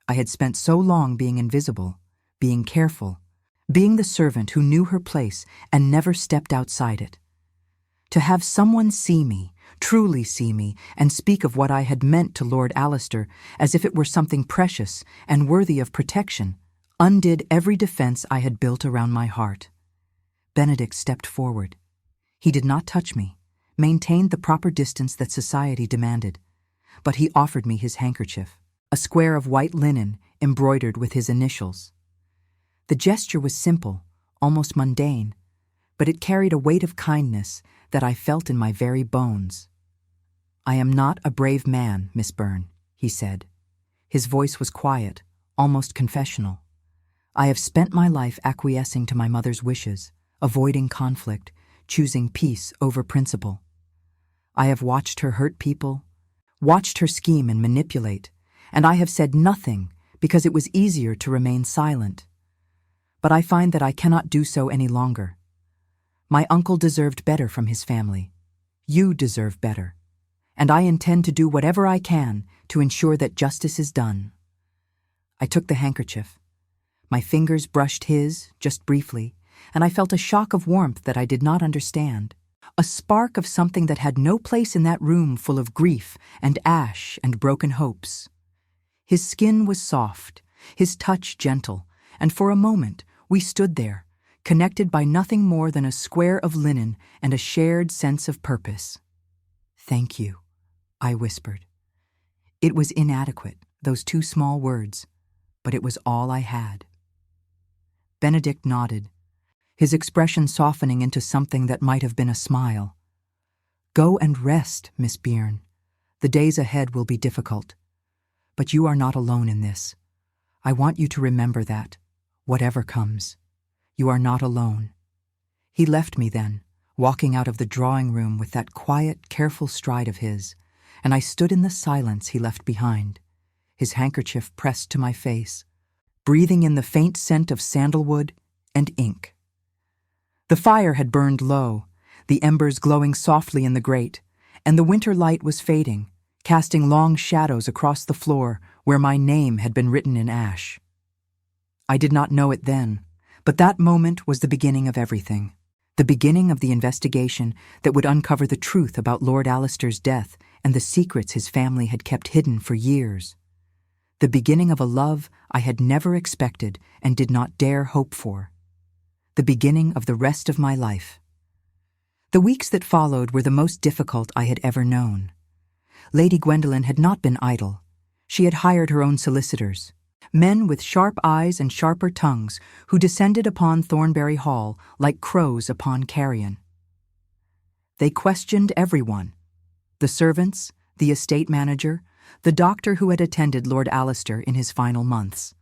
I had spent so long being invisible, being careful, being the servant who knew her place and never stepped outside it. To have someone see me, truly see me, and speak of what I had meant to Lord Alistair as if it were something precious and worthy of protection, undid every defense I had built around my heart. Benedict stepped forward. He did not touch me, maintained the proper distance that society demanded, but he offered me his handkerchief, a square of white linen embroidered with his initials. The gesture was simple, almost mundane, but it carried a weight of kindness that I felt in my very bones. "I am not a brave man, Miss Byrne," he said. His voice was quiet, almost confessional. "I have spent my life acquiescing to my mother's wishes, avoiding conflict, choosing peace over principle. I have watched her hurt people, watched her scheme and manipulate, and I have said nothing because it was easier to remain silent. But I find that I cannot do so any longer. My uncle deserved better from his family. You deserve better. And I intend to do whatever I can to ensure that justice is done." I took the handkerchief. My fingers brushed his, just briefly, and I felt a shock of warmth that I did not understand, a spark of something that had no place in that room full of grief and ash and broken hopes. His skin was soft, his touch gentle, and for a moment we stood there, connected by nothing more than a square of linen and a shared sense of purpose. "Thank you," I whispered. It was inadequate, those two small words, but it was all I had. Benedict nodded, his expression softening into something that might have been a smile. "Go and rest, Miss Byrne. The days ahead will be difficult. But you are not alone in this. I want you to remember that, whatever comes, you are not alone." He left me then, walking out of the drawing room with that quiet, careful stride of his, and I stood in the silence he left behind, his handkerchief pressed to my face, breathing in the faint scent of sandalwood and ink. The fire had burned low, the embers glowing softly in the grate, and the winter light was fading, casting long shadows across the floor where my name had been written in ash. I did not know it then, but that moment was the beginning of everything, the beginning of the investigation that would uncover the truth about Lord Alistair's death and the secrets his family had kept hidden for years, the beginning of a love I had never expected and did not dare hope for, the beginning of the rest of my life. The weeks that followed were the most difficult I had ever known. Lady Gwendolen had not been idle. She had hired her own solicitors, men with sharp eyes and sharper tongues who descended upon Thornbury Hall like crows upon carrion. They questioned everyone: the servants, the estate manager, the doctor who had attended Lord Alistair in his final months.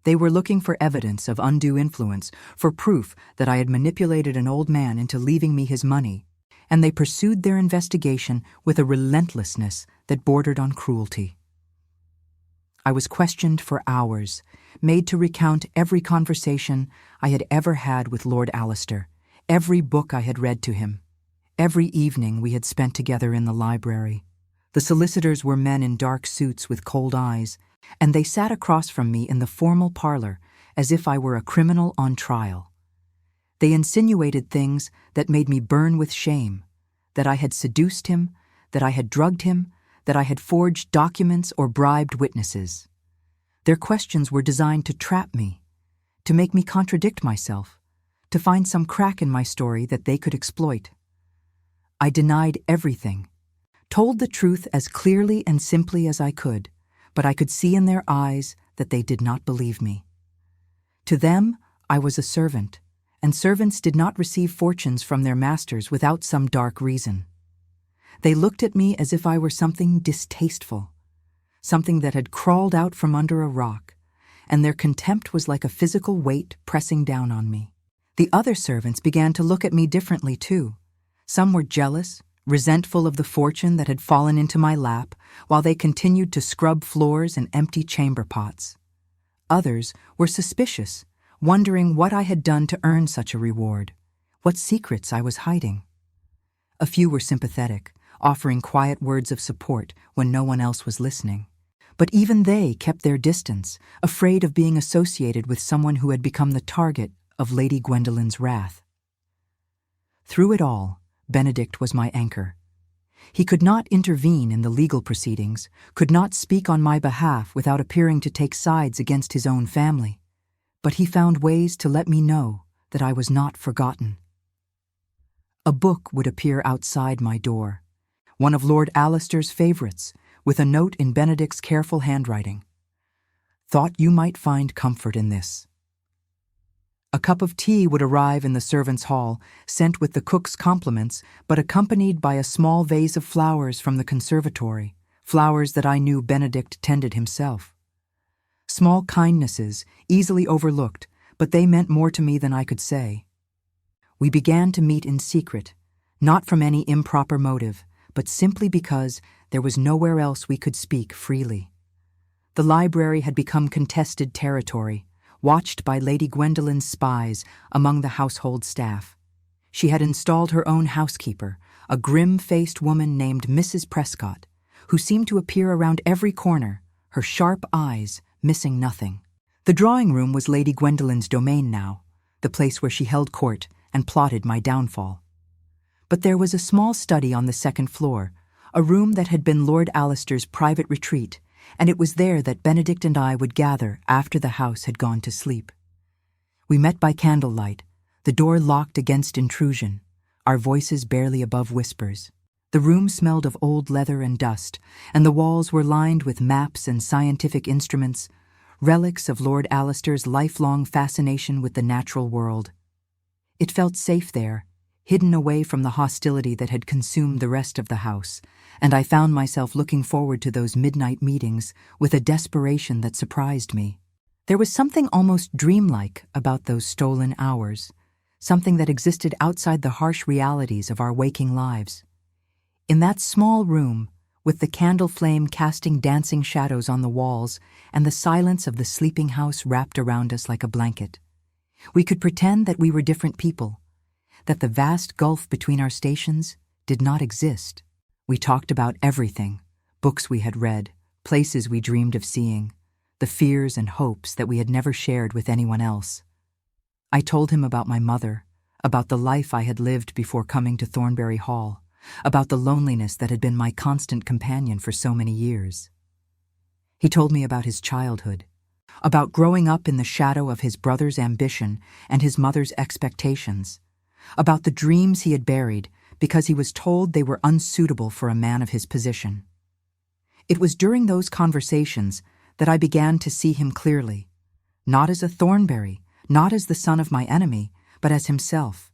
They were looking for evidence of undue influence, for proof that I had manipulated an old man into leaving me his money, and they pursued their investigation with a relentlessness that bordered on cruelty. I was questioned for hours, made to recount every conversation I had ever had with Lord Alistair, every book I had read to him, every evening we had spent together in the library. The solicitors were men in dark suits with cold eyes, and they sat across from me in the formal parlor as if I were a criminal on trial. They insinuated things that made me burn with shame, that I had seduced him, that I had drugged him, that I had forged documents or bribed witnesses. Their questions were designed to trap me, to make me contradict myself, to find some crack in my story that they could exploit. I denied everything, told the truth as clearly and simply as I could, but I could see in their eyes that they did not believe me. To them, I was a servant, and servants did not receive fortunes from their masters without some dark reason. They looked at me as if I were something distasteful, something that had crawled out from under a rock, and their contempt was like a physical weight pressing down on me. The other servants began to look at me differently too. Some were jealous, resentful of the fortune that had fallen into my lap, while they continued to scrub floors and empty chamber pots. Others were suspicious, wondering what I had done to earn such a reward, what secrets I was hiding. A few were sympathetic, offering quiet words of support when no one else was listening. But even they kept their distance, afraid of being associated with someone who had become the target of Lady Gwendolen's wrath. Through it all, Benedict was my anchor. He could not intervene in the legal proceedings, could not speak on my behalf without appearing to take sides against his own family, but he found ways to let me know that I was not forgotten. A book would appear outside my door, one of Lord Alistair's favorites, with a note in Benedict's careful handwriting. "Thought you might find comfort in this." A cup of tea would arrive in the servants' hall, sent with the cook's compliments, but accompanied by a small vase of flowers from the conservatory, flowers that I knew Benedict tended himself. Small kindnesses, easily overlooked, but they meant more to me than I could say. We began to meet in secret, not from any improper motive, but simply because there was nowhere else we could speak freely. The library had become contested territory, watched by Lady Gwendolen's spies among the household staff. She had installed her own housekeeper, a grim-faced woman named Mrs. Prescott, who seemed to appear around every corner, her sharp eyes missing nothing. The drawing room was Lady Gwendolen's domain now, the place where she held court and plotted my downfall. But there was a small study on the second floor, a room that had been Lord Alistair's private retreat, and it was there that Benedict and I would gather after the house had gone to sleep. We met by candlelight, the door locked against intrusion, our voices barely above whispers. The room smelled of old leather and dust, and the walls were lined with maps and scientific instruments, relics of Lord Alistair's lifelong fascination with the natural world. It felt safe there, hidden away from the hostility that had consumed the rest of the house, and I found myself looking forward to those midnight meetings with a desperation that surprised me. There was something almost dreamlike about those stolen hours, something that existed outside the harsh realities of our waking lives. In that small room, with the candle flame casting dancing shadows on the walls and the silence of the sleeping house wrapped around us like a blanket, we could pretend that we were different people, that the vast gulf between our stations did not exist. We talked about everything, books we had read, places we dreamed of seeing, the fears and hopes that we had never shared with anyone else. I told him about my mother, about the life I had lived before coming to Thornbury Hall, about the loneliness that had been my constant companion for so many years. He told me about his childhood, about growing up in the shadow of his brother's ambition and his mother's expectations, about the dreams he had buried because he was told they were unsuitable for a man of his position. It was during those conversations that I began to see him clearly, not as a Thornbury, not as the son of my enemy, but as himself,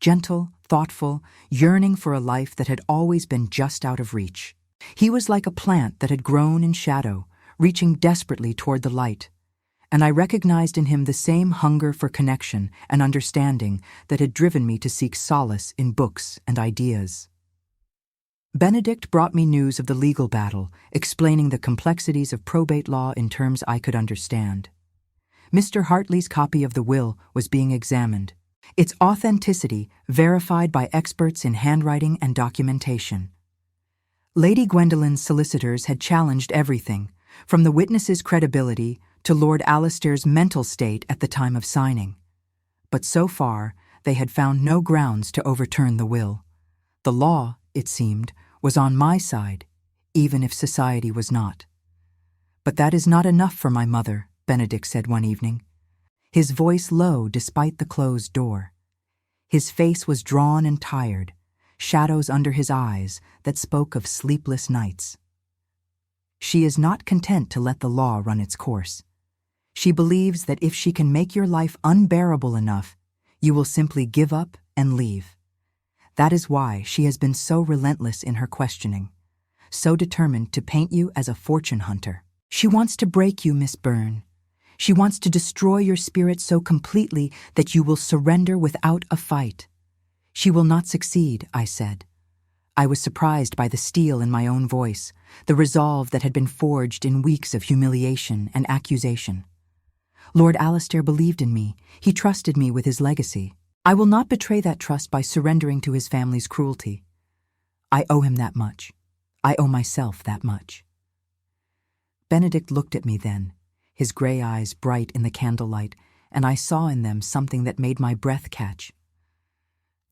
gentle, thoughtful, yearning for a life that had always been just out of reach. He was like a plant that had grown in shadow, reaching desperately toward the light, and I recognized in him the same hunger for connection and understanding that had driven me to seek solace in books and ideas. Benedict brought me news of the legal battle, explaining the complexities of probate law in terms I could understand. Mr. Hartley's copy of the will was being examined, its authenticity verified by experts in handwriting and documentation. Lady Gwendolyn's solicitors had challenged everything, from the witness's credibility to Lord Alistair's mental state at the time of signing. But so far, they had found no grounds to overturn the will. The law, it seemed, was on my side, even if society was not. "But that is not enough for my mother," Benedict said one evening, his voice low despite the closed door. His face was drawn and tired, shadows under his eyes that spoke of sleepless nights. "She is not content to let the law run its course. She believes that if she can make your life unbearable enough, you will simply give up and leave. That is why she has been so relentless in her questioning, so determined to paint you as a fortune hunter. She wants to break you, Miss Byrne. She wants to destroy your spirit so completely that you will surrender without a fight." "She will not succeed," I said. I was surprised by the steel in my own voice, the resolve that had been forged in weeks of humiliation and accusation. "Lord Alistair believed in me. He trusted me with his legacy. I will not betray that trust by surrendering to his family's cruelty. I owe him that much. I owe myself that much." Benedict looked at me then, his gray eyes bright in the candlelight, and I saw in them something that made my breath catch.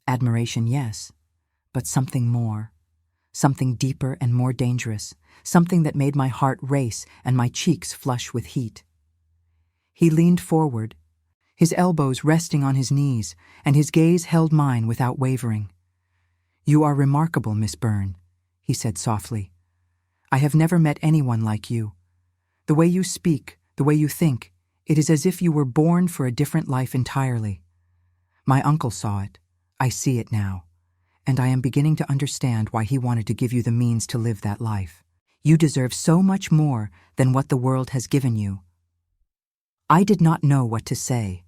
Admiration, yes, but something more, something deeper and more dangerous, something that made my heart race and my cheeks flush with heat. He leaned forward, his elbows resting on his knees, and his gaze held mine without wavering. "You are remarkable, Miss Byrne," he said softly. "I have never met anyone like you. The way you speak, the way you think, it is as if you were born for a different life entirely. My uncle saw it. I see it now. And I am beginning to understand why he wanted to give you the means to live that life. You deserve so much more than what the world has given you." I did not know what to say.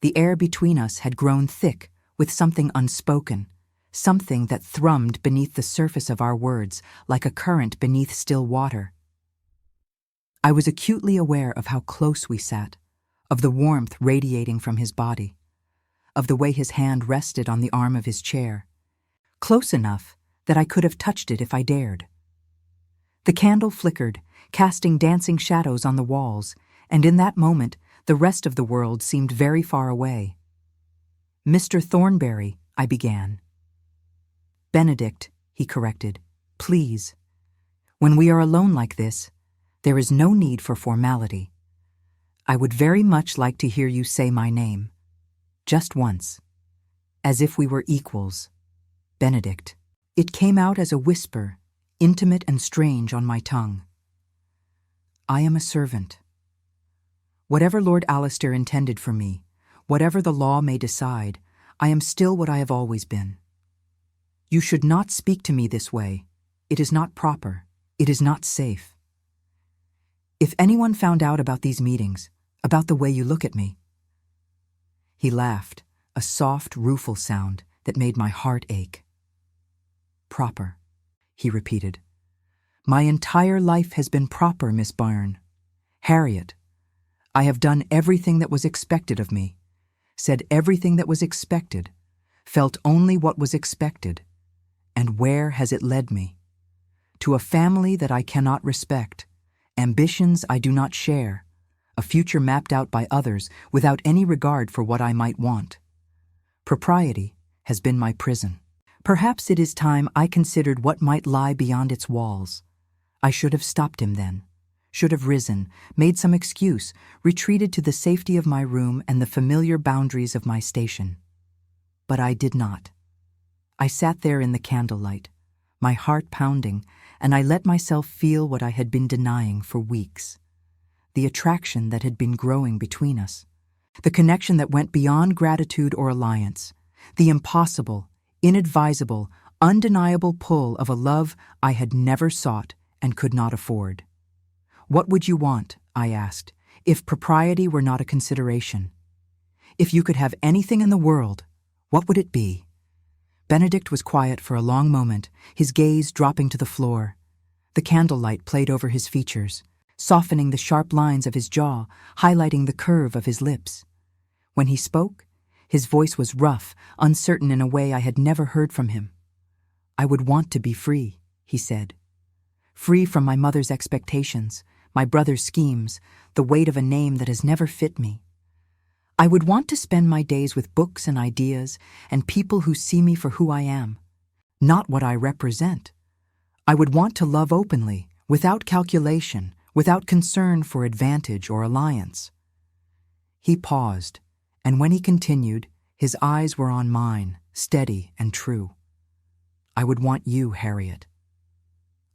The air between us had grown thick with something unspoken, something that thrummed beneath the surface of our words like a current beneath still water. I was acutely aware of how close we sat, of the warmth radiating from his body, of the way his hand rested on the arm of his chair, close enough that I could have touched it if I dared. The candle flickered, casting dancing shadows on the walls, and in that moment the rest of the world seemed very far away. "Mr. Thornbury," I began. "Benedict," he corrected, "please. When we are alone like this, there is no need for formality." I would very much like to hear you say my name. Just once. As if we were equals. Benedict. It came out as a whisper, intimate and strange on my tongue. I am a servant. Whatever Lord Alistair intended for me, whatever the law may decide, I am still what I have always been. You should not speak to me this way. It is not proper. It is not safe. If anyone found out about these meetings, about the way you look at me. He laughed, a soft, rueful sound that made my heart ache. Proper, he repeated. My entire life has been proper, Miss Byrne. Harriet, I have done everything that was expected of me, said everything that was expected, felt only what was expected. And where has it led me? To a family that I cannot respect, ambitions I do not share, a future mapped out by others without any regard for what I might want. Propriety has been my prison. Perhaps it is time I considered what might lie beyond its walls. I should have stopped him then, should have risen, made some excuse, retreated to the safety of my room and the familiar boundaries of my station. But I did not. I sat there in the candlelight, my heart pounding, and I let myself feel what I had been denying for weeks. The attraction that had been growing between us. The connection that went beyond gratitude or alliance. The impossible, inadvisable, undeniable pull of a love I had never sought and could not afford. What would you want, I asked, if propriety were not a consideration? If you could have anything in the world, what would it be? Benedict was quiet for a long moment, his gaze dropping to the floor. The candlelight played over his features, softening the sharp lines of his jaw, highlighting the curve of his lips. When he spoke, his voice was rough, uncertain in a way I had never heard from him. I would want to be free, he said. Free from my mother's expectations, my brother's schemes, the weight of a name that has never fit me. I would want to spend my days with books and ideas and people who see me for who I am, not what I represent. I would want to love openly, without calculation, without concern for advantage or alliance. He paused, and when he continued, his eyes were on mine, steady and true. I would want you, Harriet.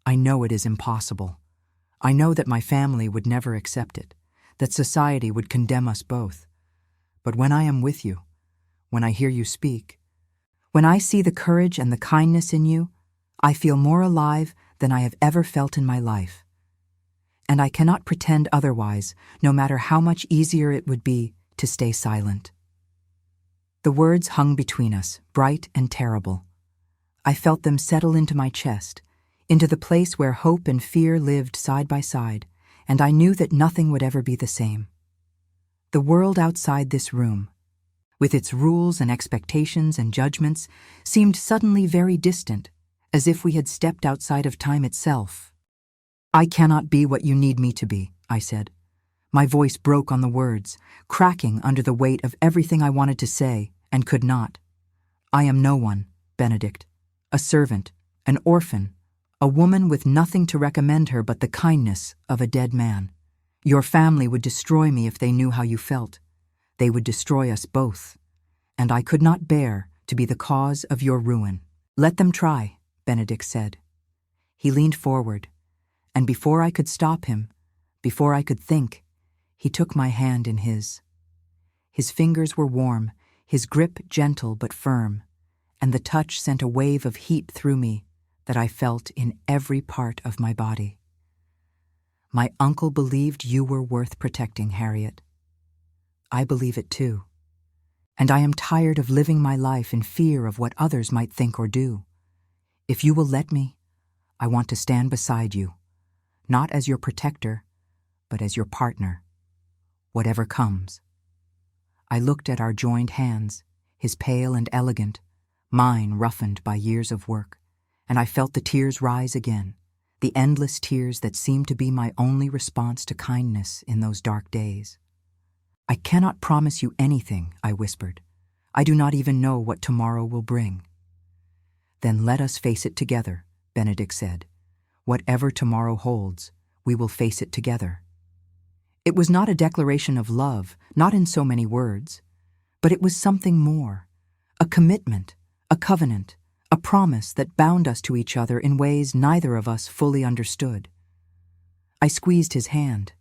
I know it is impossible. I know that my family would never accept it, that society would condemn us both. But when I am with you, when I hear you speak, when I see the courage and the kindness in you, I feel more alive than I have ever felt in my life. And I cannot pretend otherwise, no matter how much easier it would be to stay silent. The words hung between us, bright and terrible. I felt them settle into my chest, into the place where hope and fear lived side by side, and I knew that nothing would ever be the same. The world outside this room, with its rules and expectations and judgments, seemed suddenly very distant, as if we had stepped outside of time itself. I cannot be what you need me to be, I said. My voice broke on the words, cracking under the weight of everything I wanted to say and could not. I am no one, Benedict, a servant, an orphan, a woman with nothing to recommend her but the kindness of a dead man. Your family would destroy me if they knew how you felt. They would destroy us both. And I could not bear to be the cause of your ruin. Let them try, Benedict said. He leaned forward, and before I could stop him, before I could think, he took my hand in his. His fingers were warm, his grip gentle but firm, and the touch sent a wave of heat through me that I felt in every part of my body. My uncle believed you were worth protecting, Harriet. I believe it too. And I am tired of living my life in fear of what others might think or do. If you will let me, I want to stand beside you, not as your protector, but as your partner, whatever comes. I looked at our joined hands, his pale and elegant, mine roughened by years of work, and I felt the tears rise again, the endless tears that seemed to be my only response to kindness in those dark days. I cannot promise you anything, I whispered. I do not even know what tomorrow will bring. Then let us face it together, Benedict said. Whatever tomorrow holds, we will face it together. It was not a declaration of love, not in so many words, but it was something more, a commitment, a covenant, a promise that bound us to each other in ways neither of us fully understood. I squeezed his hand,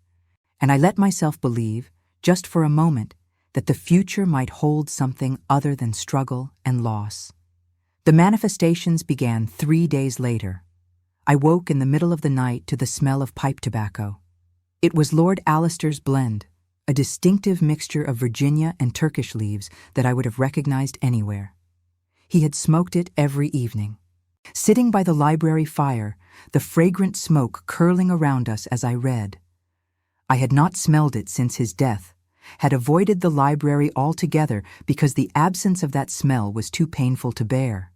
and I let myself believe, just for a moment, that the future might hold something other than struggle and loss. The manifestations began 3 days later. I woke in the middle of the night to the smell of pipe tobacco. It was Lord Alistair's blend, a distinctive mixture of Virginia and Turkish leaves that I would have recognized anywhere. He had smoked it every evening. Sitting by the library fire, the fragrant smoke curling around us as I read. I had not smelled it since his death, had avoided the library altogether because the absence of that smell was too painful to bear.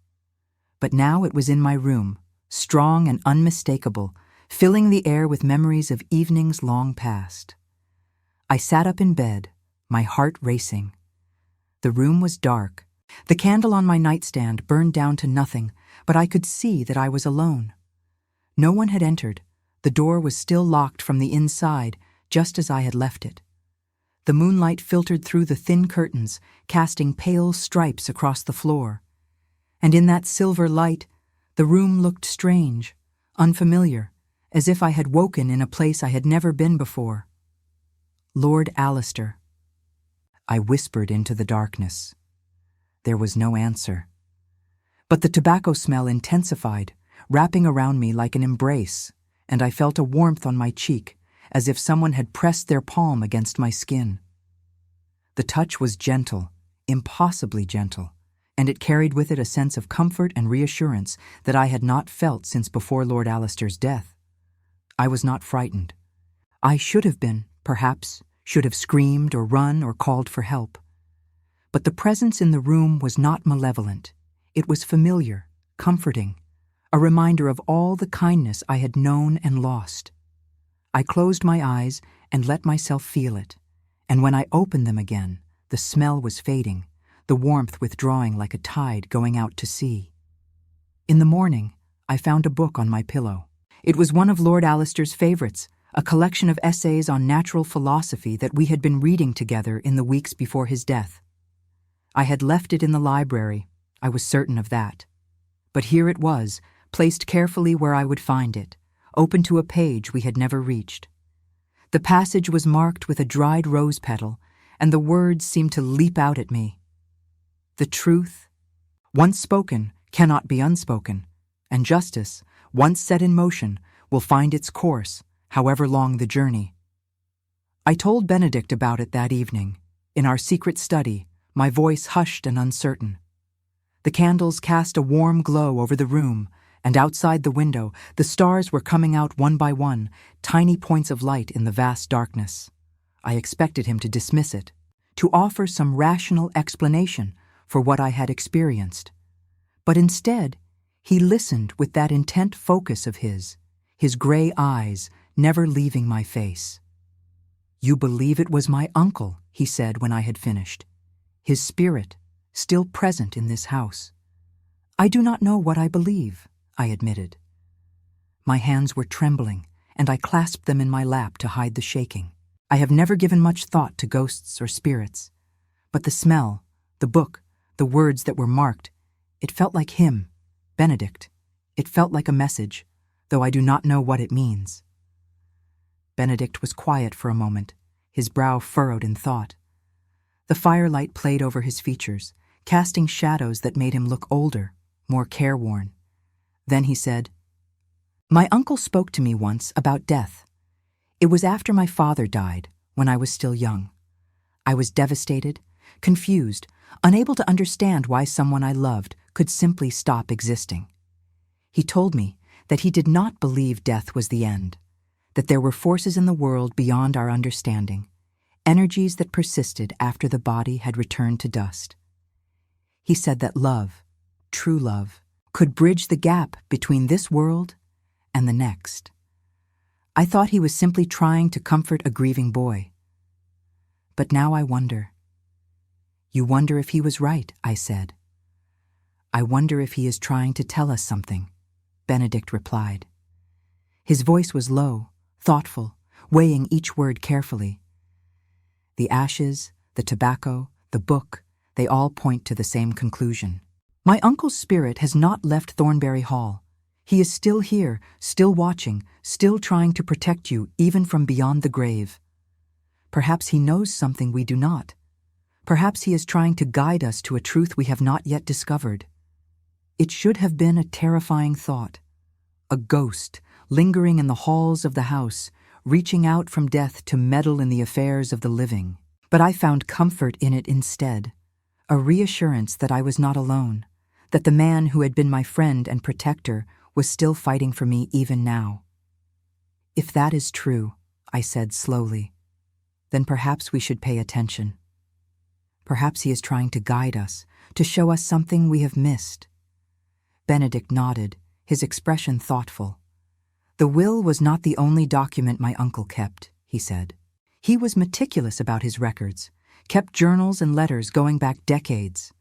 But now it was in my room, strong and unmistakable, filling the air with memories of evenings long past. I sat up in bed, my heart racing. The room was dark. The candle on my nightstand burned down to nothing, but I could see that I was alone. No one had entered. The door was still locked from the inside, just as I had left it. The moonlight filtered through the thin curtains, casting pale stripes across the floor. And in that silver light, the room looked strange, unfamiliar, as if I had woken in a place I had never been before. Lord Alistair. I whispered into the darkness. There was no answer. But the tobacco smell intensified, wrapping around me like an embrace, and I felt a warmth on my cheek, as if someone had pressed their palm against my skin. The touch was gentle, impossibly gentle, and it carried with it a sense of comfort and reassurance that I had not felt since before Lord Alistair's death. I was not frightened. I should have been, perhaps, should have screamed or run or called for help. But the presence in the room was not malevolent. It was familiar, comforting, a reminder of all the kindness I had known and lost. I closed my eyes and let myself feel it, and when I opened them again, the smell was fading, the warmth withdrawing like a tide going out to sea. In the morning, I found a book on my pillow. It was one of Lord Alistair's favorites, a collection of essays on natural philosophy that we had been reading together in the weeks before his death. I had left it in the library, I was certain of that. But here it was, placed carefully where I would find it, open to a page we had never reached. The passage was marked with a dried rose petal, and the words seemed to leap out at me. The truth, once spoken, cannot be unspoken, and justice, once set in motion, will find its course, however long the journey. I told Benedict about it that evening, in our secret study, my voice hushed and uncertain. The candles cast a warm glow over the room, and outside the window, the stars were coming out one by one, tiny points of light in the vast darkness. I expected him to dismiss it, to offer some rational explanation for what I had experienced. But instead, he listened with that intent focus of his gray eyes never leaving my face. "You believe it was my uncle," he said when I had finished. "His spirit, still present in this house." "I do not know what I believe," I admitted. My hands were trembling, and I clasped them in my lap to hide the shaking. I have never given much thought to ghosts or spirits, but the smell, the book, the words that were marked, it felt like him, Benedict. It felt like a message, though I do not know what it means. Benedict was quiet for a moment, his brow furrowed in thought. The firelight played over his features, casting shadows that made him look older, more careworn. Then he said, "My uncle spoke to me once about death. It was after my father died, when I was still young. I was devastated, confused, unable to understand why someone I loved could simply stop existing. He told me that he did not believe death was the end, that there were forces in the world beyond our understanding, energies that persisted after the body had returned to dust. He said that love, true love, could bridge the gap between this world and the next. I thought he was simply trying to comfort a grieving boy. But now I wonder." "You wonder if he was right," I said. "I wonder if he is trying to tell us something," Benedict replied. His voice was low, thoughtful, weighing each word carefully. The ashes, the tobacco, the book, they all point to the same conclusion. My uncle's spirit has not left Thornbury Hall. He is still here, still watching, still trying to protect you even from beyond the grave. Perhaps he knows something we do not. Perhaps he is trying to guide us to a truth we have not yet discovered. It should have been a terrifying thought. A ghost, lingering in the halls of the house, reaching out from death to meddle in the affairs of the living. But I found comfort in it instead, a reassurance that I was not alone, that the man who had been my friend and protector was still fighting for me even now. If that is true, I said slowly, then perhaps we should pay attention. Perhaps he is trying to guide us, to show us something we have missed. Benedict nodded, his expression thoughtful. The will was not the only document my uncle kept, he said. He was meticulous about his records, kept journals and letters going back decades.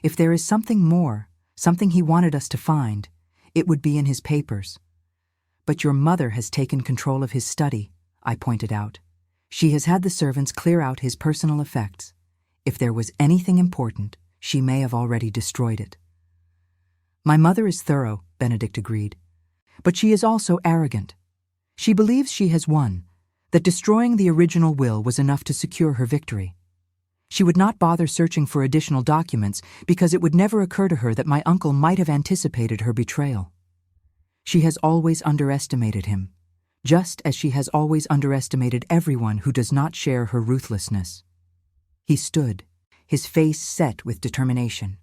If there is something more, something he wanted us to find, it would be in his papers. But your mother has taken control of his study, I pointed out. She has had the servants clear out his personal effects. If there was anything important, she may have already destroyed it. My mother is thorough, Benedict agreed. But she is also arrogant. She believes she has won, that destroying the original will was enough to secure her victory. She would not bother searching for additional documents because it would never occur to her that my uncle might have anticipated her betrayal. She has always underestimated him, just as she has always underestimated everyone who does not share her ruthlessness. He stood, his face set with determination.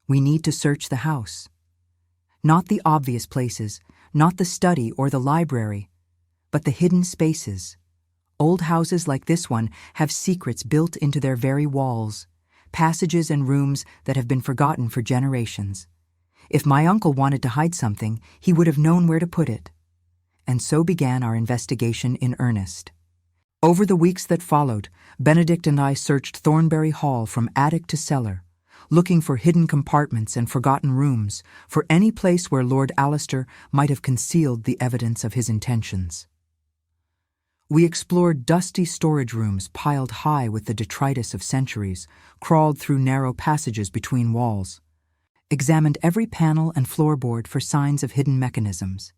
We need to search the house. Not the obvious places, not the study or the library, but the hidden spaces. Old houses like this one have secrets built into their very walls, passages and rooms that have been forgotten for generations. If my uncle wanted to hide something, he would have known where to put it. And so began our investigation in earnest. Over the weeks that followed, Benedict and I searched Thornbury Hall from attic to cellar, looking for hidden compartments and forgotten rooms, for any place where Lord Alistair might have concealed the evidence of his intentions. We explored dusty storage rooms piled high with the detritus of centuries, crawled through narrow passages between walls, examined every panel and floorboard for signs of hidden mechanisms.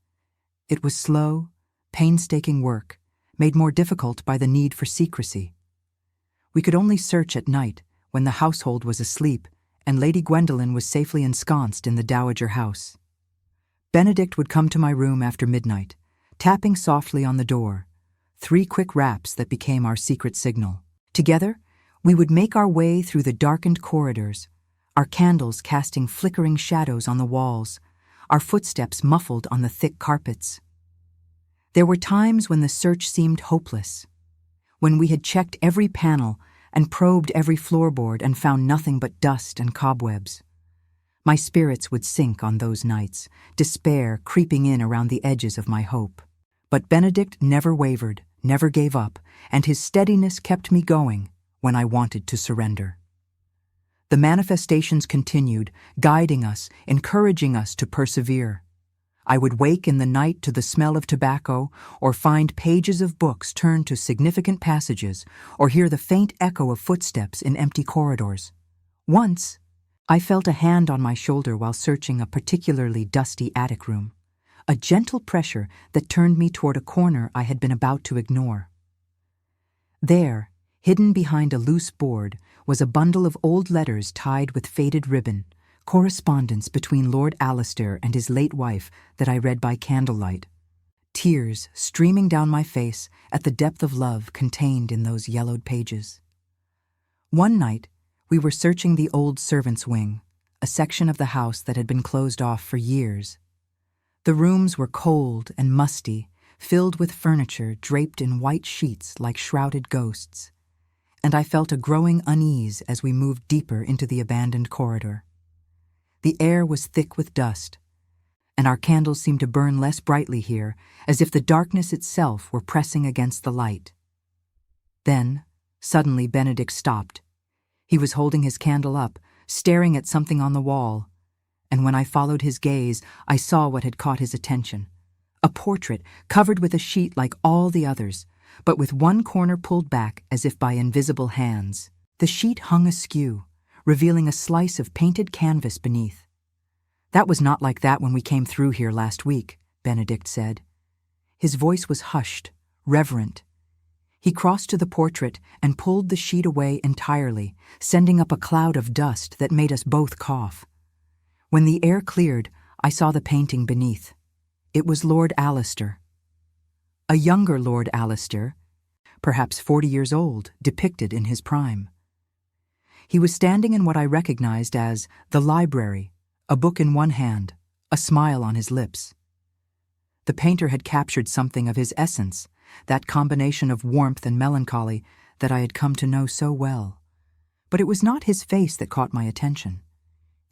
It was slow, painstaking work, made more difficult by the need for secrecy. We could only search at night, when the household was asleep and Lady Gwendolen was safely ensconced in the dowager house. Benedict would come to my room after midnight, tapping softly on the door, 3 quick raps that became our secret signal. Together, we would make our way through the darkened corridors, our candles casting flickering shadows on the walls, our footsteps muffled on the thick carpets. There were times when the search seemed hopeless, when we had checked every panel and probed every floorboard and found nothing but dust and cobwebs. My spirits would sink on those nights, despair creeping in around the edges of my hope. But Benedict never wavered, never gave up, and his steadiness kept me going when I wanted to surrender. The manifestations continued, guiding us, encouraging us to persevere. I would wake in the night to the smell of tobacco, or find pages of books turned to significant passages, or hear the faint echo of footsteps in empty corridors. Once, I felt a hand on my shoulder while searching a particularly dusty attic room, a gentle pressure that turned me toward a corner I had been about to ignore. There, hidden behind a loose board, was a bundle of old letters tied with faded ribbon, correspondence between Lord Alistair and his late wife that I read by candlelight. Tears streaming down my face at the depth of love contained in those yellowed pages. One night, we were searching the old servants' wing, a section of the house that had been closed off for years. The rooms were cold and musty, filled with furniture draped in white sheets like shrouded ghosts, and I felt a growing unease as we moved deeper into the abandoned corridor. The air was thick with dust, and our candles seemed to burn less brightly here, as if the darkness itself were pressing against the light. Then, suddenly Benedict stopped. He was holding his candle up, staring at something on the wall, and when I followed his gaze, I saw what had caught his attention. A portrait covered with a sheet like all the others, but with one corner pulled back as if by invisible hands. The sheet hung askew, revealing a slice of painted canvas beneath. "That was not like that when we came through here last week," Benedict said. His voice was hushed, reverent. He crossed to the portrait and pulled the sheet away entirely, sending up a cloud of dust that made us both cough. When the air cleared, I saw the painting beneath. It was Lord Alistair. A younger Lord Alistair, perhaps 40 years old, depicted in his prime. He was standing in what I recognized as the library, a book in one hand, a smile on his lips. The painter had captured something of his essence, that combination of warmth and melancholy that I had come to know so well. But it was not his face that caught my attention.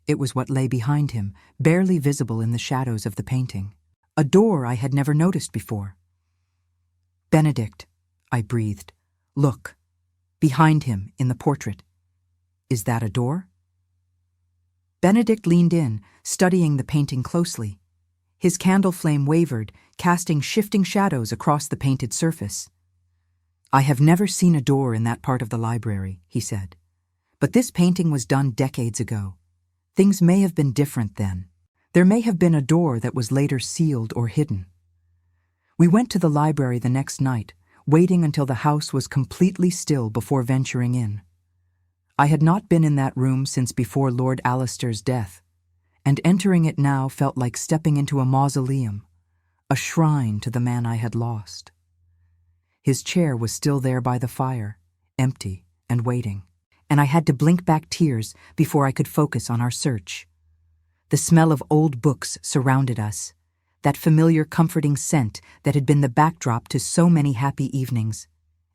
It was what lay behind him, barely visible in the shadows of the painting. A door I had never noticed before. "Benedict," I breathed. "Look, behind him in the portrait. Is that a door?" Benedict leaned in, studying the painting closely. His candle flame wavered, casting shifting shadows across the painted surface. "I have never seen a door in that part of the library," he said. "But this painting was done decades ago. Things may have been different then. There may have been a door that was later sealed or hidden." We went to the library the next night, waiting until the house was completely still before venturing in. I had not been in that room since before Lord Alistair's death, and entering it now felt like stepping into a mausoleum, a shrine to the man I had lost. His chair was still there by the fire, empty and waiting, and I had to blink back tears before I could focus on our search. The smell of old books surrounded us, that familiar comforting scent that had been the backdrop to so many happy evenings.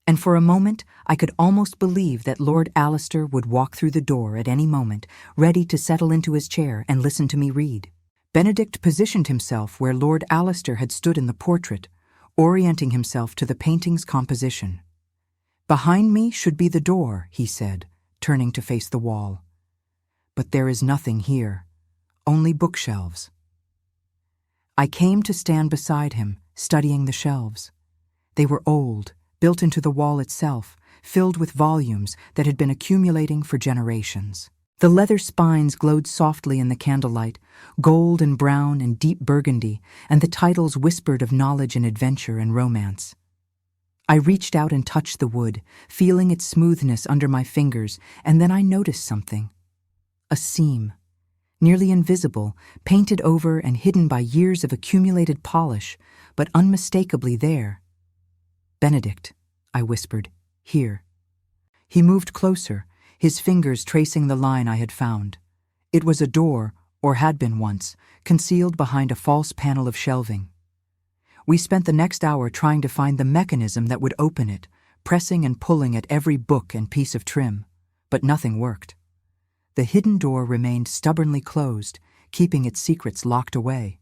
And for a moment, I could almost believe that Lord Alistair would walk through the door at any moment, ready to settle into his chair and listen to me read. Benedict positioned himself where Lord Alistair had stood in the portrait, orienting himself to the painting's composition. "Behind me should be the door," he said, turning to face the wall. "But there is nothing here, only bookshelves." I came to stand beside him, studying the shelves. They were old, built into the wall itself, filled with volumes that had been accumulating for generations. The leather spines glowed softly in the candlelight, gold and brown and deep burgundy, and the titles whispered of knowledge and adventure and romance. I reached out and touched the wood, feeling its smoothness under my fingers, and then I noticed something. A seam, nearly invisible, painted over and hidden by years of accumulated polish, but unmistakably there. "Benedict," I whispered, "here." He moved closer, his fingers tracing the line I had found. It was a door, or had been once, concealed behind a false panel of shelving. We spent the next hour trying to find the mechanism that would open it, pressing and pulling at every book and piece of trim, but nothing worked. The hidden door remained stubbornly closed, keeping its secrets locked away.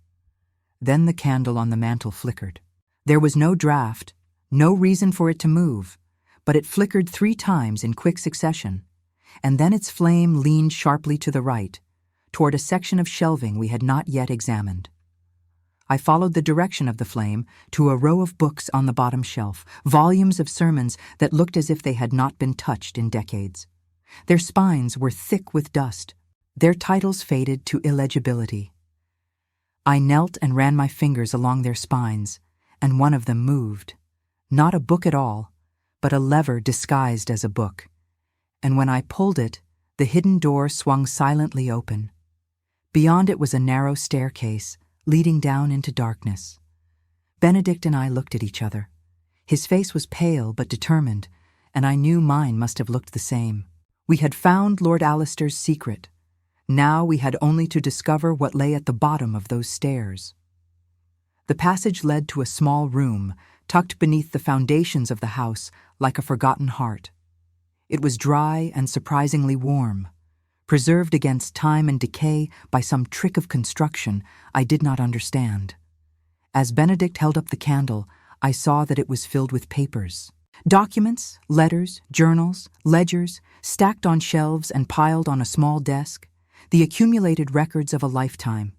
Then the candle on the mantel flickered. There was no draft, no reason for it to move, but it flickered 3 times in quick succession, and then its flame leaned sharply to the right, toward a section of shelving we had not yet examined. I followed the direction of the flame to a row of books on the bottom shelf, volumes of sermons that looked as if they had not been touched in decades. Their spines were thick with dust, their titles faded to illegibility. I knelt and ran my fingers along their spines, and one of them moved. Not a book at all, but a lever disguised as a book. And when I pulled it, the hidden door swung silently open. Beyond it was a narrow staircase, leading down into darkness. Benedict and I looked at each other. His face was pale but determined, and I knew mine must have looked the same. We had found Lord Alistair's secret. Now we had only to discover what lay at the bottom of those stairs. The passage led to a small room, tucked beneath the foundations of the house like a forgotten heart. It was dry and surprisingly warm, preserved against time and decay by some trick of construction I did not understand. As Benedict held up the candle, I saw that it was filled with papers. Documents, letters, journals, ledgers, stacked on shelves and piled on a small desk, the accumulated records of a lifetime.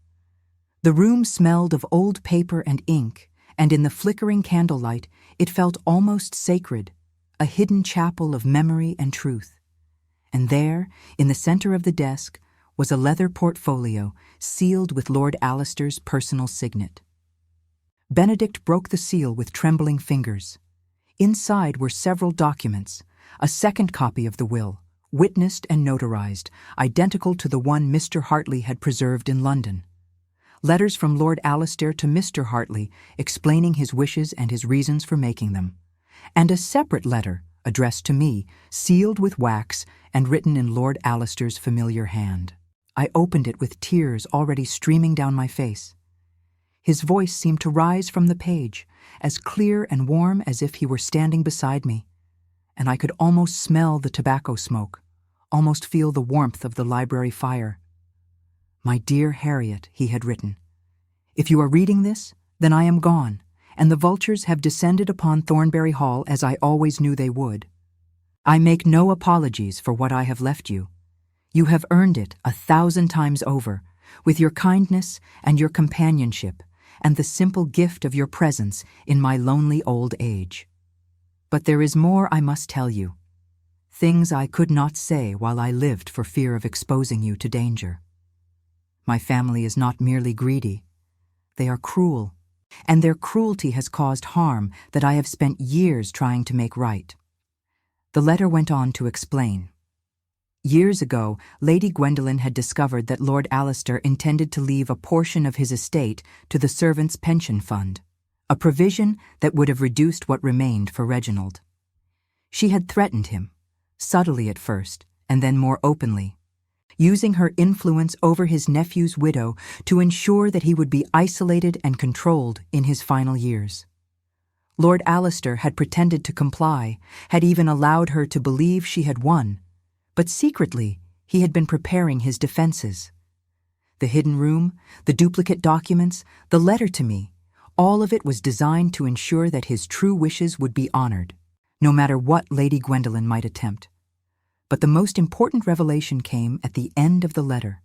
The room smelled of old paper and ink, and in the flickering candlelight, It felt almost sacred, a hidden chapel of memory and truth. And there, in the center of the desk, was a leather portfolio sealed with Lord Alistair's personal signet. Benedict broke the seal with trembling fingers. Inside were several documents, a second copy of the will, witnessed and notarized, identical to the one Mr. Hartley had preserved in London. Letters from Lord Alistair to Mr. Hartley explaining his wishes and his reasons for making them, and a separate letter addressed to me, sealed with wax and written in Lord Alistair's familiar hand. I opened it with tears already streaming down my face. His voice seemed to rise from the page, as clear and warm as if he were standing beside me, and I could almost smell the tobacco smoke, almost feel the warmth of the library fire. "My dear Harriet," he had written, "if you are reading this, then I am gone, and the vultures have descended upon Thornbury Hall as I always knew they would. I make no apologies for what I have left you. You have earned it 1,000 times over, with your kindness and your companionship, and the simple gift of your presence in my lonely old age. But there is more I must tell you, things I could not say while I lived for fear of exposing you to danger. My family is not merely greedy. They are cruel, and their cruelty has caused harm that I have spent years trying to make right." The letter went on to explain. Years ago, Lady Gwendolen had discovered that Lord Alistair intended to leave a portion of his estate to the servants' pension fund, a provision that would have reduced what remained for Reginald. She had threatened him, subtly at first, and then more openly, using her influence over his nephew's widow to ensure that he would be isolated and controlled in his final years. Lord Alistair had pretended to comply, had even allowed her to believe she had won, but secretly he had been preparing his defenses. The hidden room, the duplicate documents, the letter to me, all of it was designed to ensure that his true wishes would be honored, no matter what Lady Gwendolen might attempt. But the most important revelation came at the end of the letter.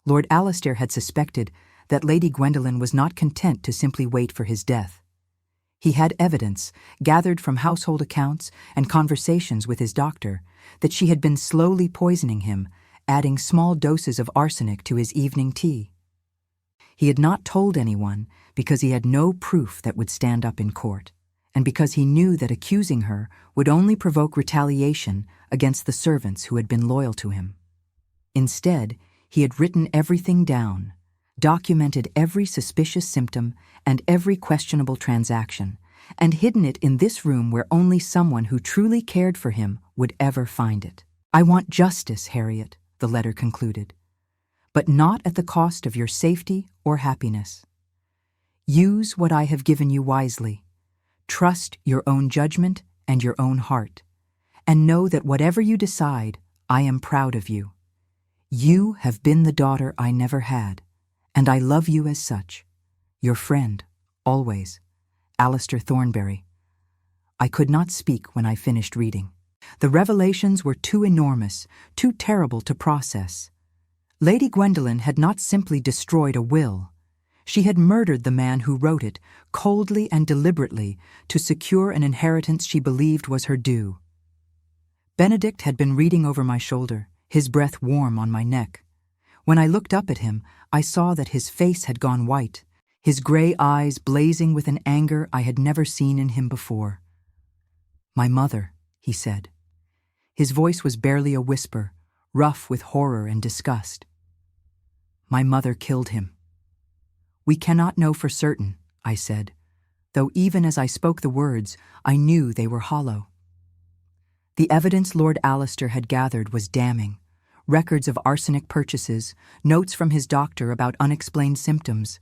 Lord Alistair had suspected that Lady Gwendolen was not content to simply wait for his death. He had evidence, gathered from household accounts and conversations with his doctor, that she had been slowly poisoning him, adding small doses of arsenic to his evening tea. He had not told anyone because he had no proof that would stand up in court, and because he knew that accusing her would only provoke retaliation against the servants who had been loyal to him. Instead, he had written everything down, documented every suspicious symptom and every questionable transaction, and hidden it in this room where only someone who truly cared for him would ever find it. "I want justice, Harriet," the letter concluded, "but not at the cost of your safety or happiness. Use what I have given you wisely. Trust your own judgment and your own heart, and know that whatever you decide, I am proud of you. You have been the daughter I never had, and I love you as such. Your friend, always, Alistair Thornbury." I could not speak when I finished reading. The revelations were too enormous, too terrible to process. Lady Gwendolen had not simply destroyed a will. She had murdered the man who wrote it, coldly and deliberately, to secure an inheritance she believed was her due. Benedict had been reading over my shoulder, his breath warm on my neck. When I looked up at him, I saw that his face had gone white, his gray eyes blazing with an anger I had never seen in him before. "My mother," he said. His voice was barely a whisper, rough with horror and disgust. "My mother killed him." "We cannot know for certain," I said, though even as I spoke the words, I knew they were hollow. The evidence Lord Alistair had gathered was damning. Records of arsenic purchases, notes from his doctor about unexplained symptoms,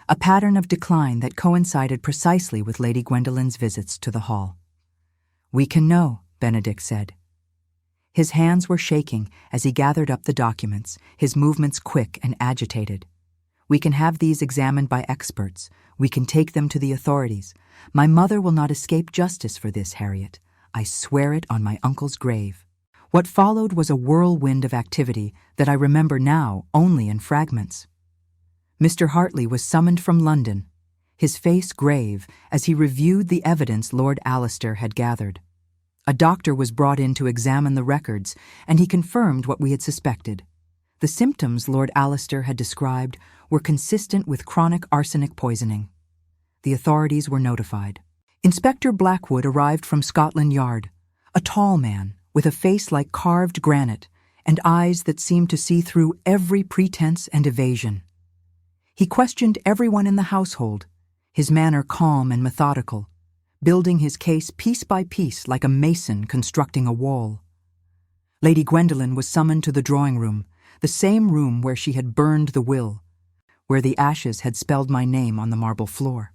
a pattern of decline that coincided precisely with Lady Gwendolen's visits to the hall. "We can know," Benedict said. His hands were shaking as he gathered up the documents, his movements quick and agitated. "We can have these examined by experts. We can take them to the authorities. My mother will not escape justice for this, Harriet. I swear it on my uncle's grave." What followed was a whirlwind of activity that I remember now only in fragments. Mr. Hartley was summoned from London. his face grave as he reviewed the evidence Lord Alistair had gathered. A doctor was brought in to examine the records, and he confirmed what we had suspected. The symptoms Lord Alistair had described were consistent with chronic arsenic poisoning. The authorities were notified. Inspector Blackwood arrived from Scotland Yard, a tall man with a face like carved granite and eyes that seemed to see through every pretense and evasion. He questioned everyone in the household, his manner calm and methodical, building his case piece by piece like a mason constructing a wall. Lady Gwendolen was summoned to the drawing room, the same room where she had burned the will, where the ashes had spelled my name on the marble floor.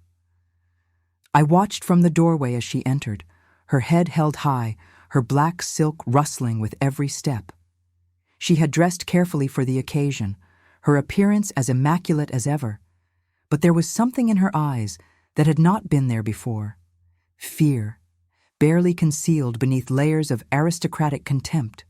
I watched from the doorway as she entered, her head held high, her black silk rustling with every step. She had dressed carefully for the occasion, her appearance as immaculate as ever, but there was something in her eyes that had not been there before. Fear, barely concealed beneath layers of aristocratic contempt.